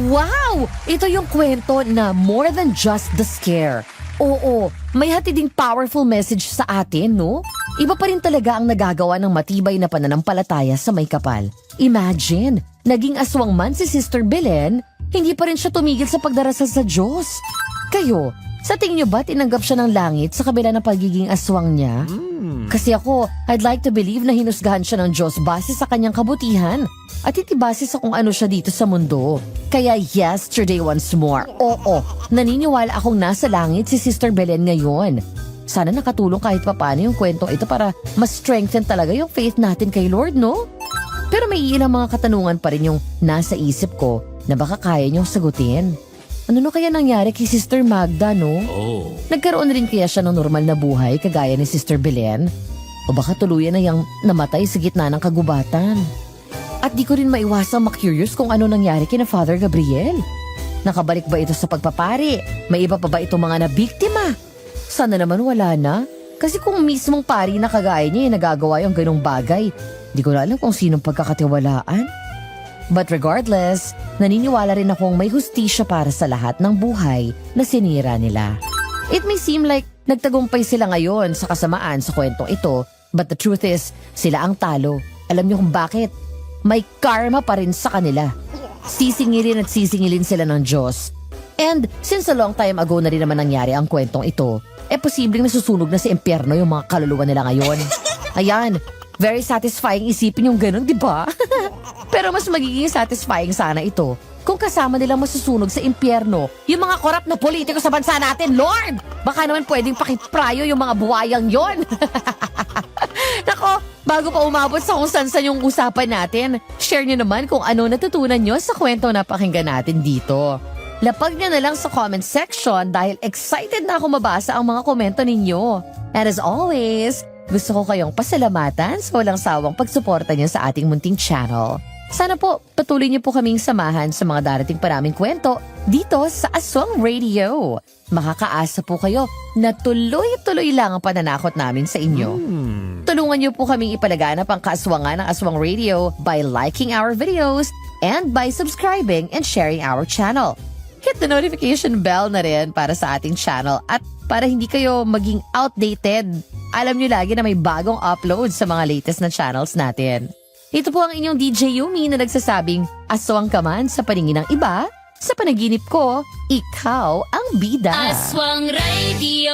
Wow! Ito yung kwento na more than just the scare. Oo, may hatiding powerful message sa atin, no? Iba pa rin talaga ang nagagawa ng matibay na pananampalataya sa may kapal. Imagine, naging aswang man si Sister Belen, hindi pa rin siya tumigil sa pagdarasal sa Diyos. Kayo, sa tingin niyo ba tinanggap siya ng langit sa kabila ng pagiging aswang niya? Kasi ako, I'd like to believe na hinusgahan siya ng Diyos base sa kanyang kabutihan at hindi base sa kung ano siya dito sa mundo. Kaya yesterday once more, oo, naniniwala akong nasa langit si Sister Belen ngayon. Sana nakatulong kahit papano yung kwentong ito para mas strengthen talaga yung faith natin kay Lord, no? Pero may ilang mga katanungan pa rin yung nasa isip ko na baka kaya niyong sagutin. Ano na kaya nangyari kay Sister Magda, no? Nagkaroon rin kaya siya ng normal na buhay kagaya ni Sister Belen? O baka tuluyan na yung namatay sa gitna ng kagubatan? At di ko rin maiwasang ma-curious kung ano nangyari kina Father Gabriel. Nakabalik ba ito sa pagpapari? May iba pa ba itong mga nabiktima? Sana naman wala na. Kasi kung mismong pari na kagaya niya yung nagagawa yung ganong bagay, di ko na alam kung sinong pagkakatiwalaan. But regardless, naniniwala rin akong may hustisya para sa lahat ng buhay na sinira nila. It may seem like nagtagumpay sila ngayon sa kasamaan sa kwentong ito, but the truth is, sila ang talo. Alam niyo kung bakit? May karma pa rin sa kanila. Sisingilin at sisingilin sila ng Diyos. And since a long time ago na rin naman nangyari ang kwentong ito, posibleng nasusunog na sa impyerno yung mga kaluluwa nila ngayon. Ayan, very satisfying isipin yung ganun, di ba? Pero mas magiging satisfying sana ito kung kasama nilang masusunog sa impyerno yung mga korap na politiko sa bansa natin, Lord! Baka naman pwedeng pakiprayo yung mga buwayang yon. Nako, bago pa umabot sa kung saan yung usapan natin, share nyo naman kung ano natutunan nyo sa kwento na pakinggan natin dito. Lapag nyo na lang sa comment section dahil excited na ako mabasa ang mga komento ninyo. And as always, gusto ko kayong pasalamatan sa walang sawang pagsuporta nyo sa ating munting channel. Sana po patuloy niyo po kaming samahan sa mga darating pa naming kwento dito sa Aswang Radio. Makakaasa po kayo na tuloy-tuloy lang ang pananakot namin sa inyo. Tulungan niyo po kaming ipalaganap ang kaaswangan ng Aswang Radio by liking our videos and by subscribing and sharing our channel. Hit the notification bell na rin para sa ating channel at para hindi kayo maging outdated. Alam niyo lagi na may bagong upload sa mga latest na channels natin. Ito po ang inyong DJ Yumi na nagsasabing, aswang ka man sa paningin ng iba, sa panaginip ko, ikaw ang bida. Aswang Radio.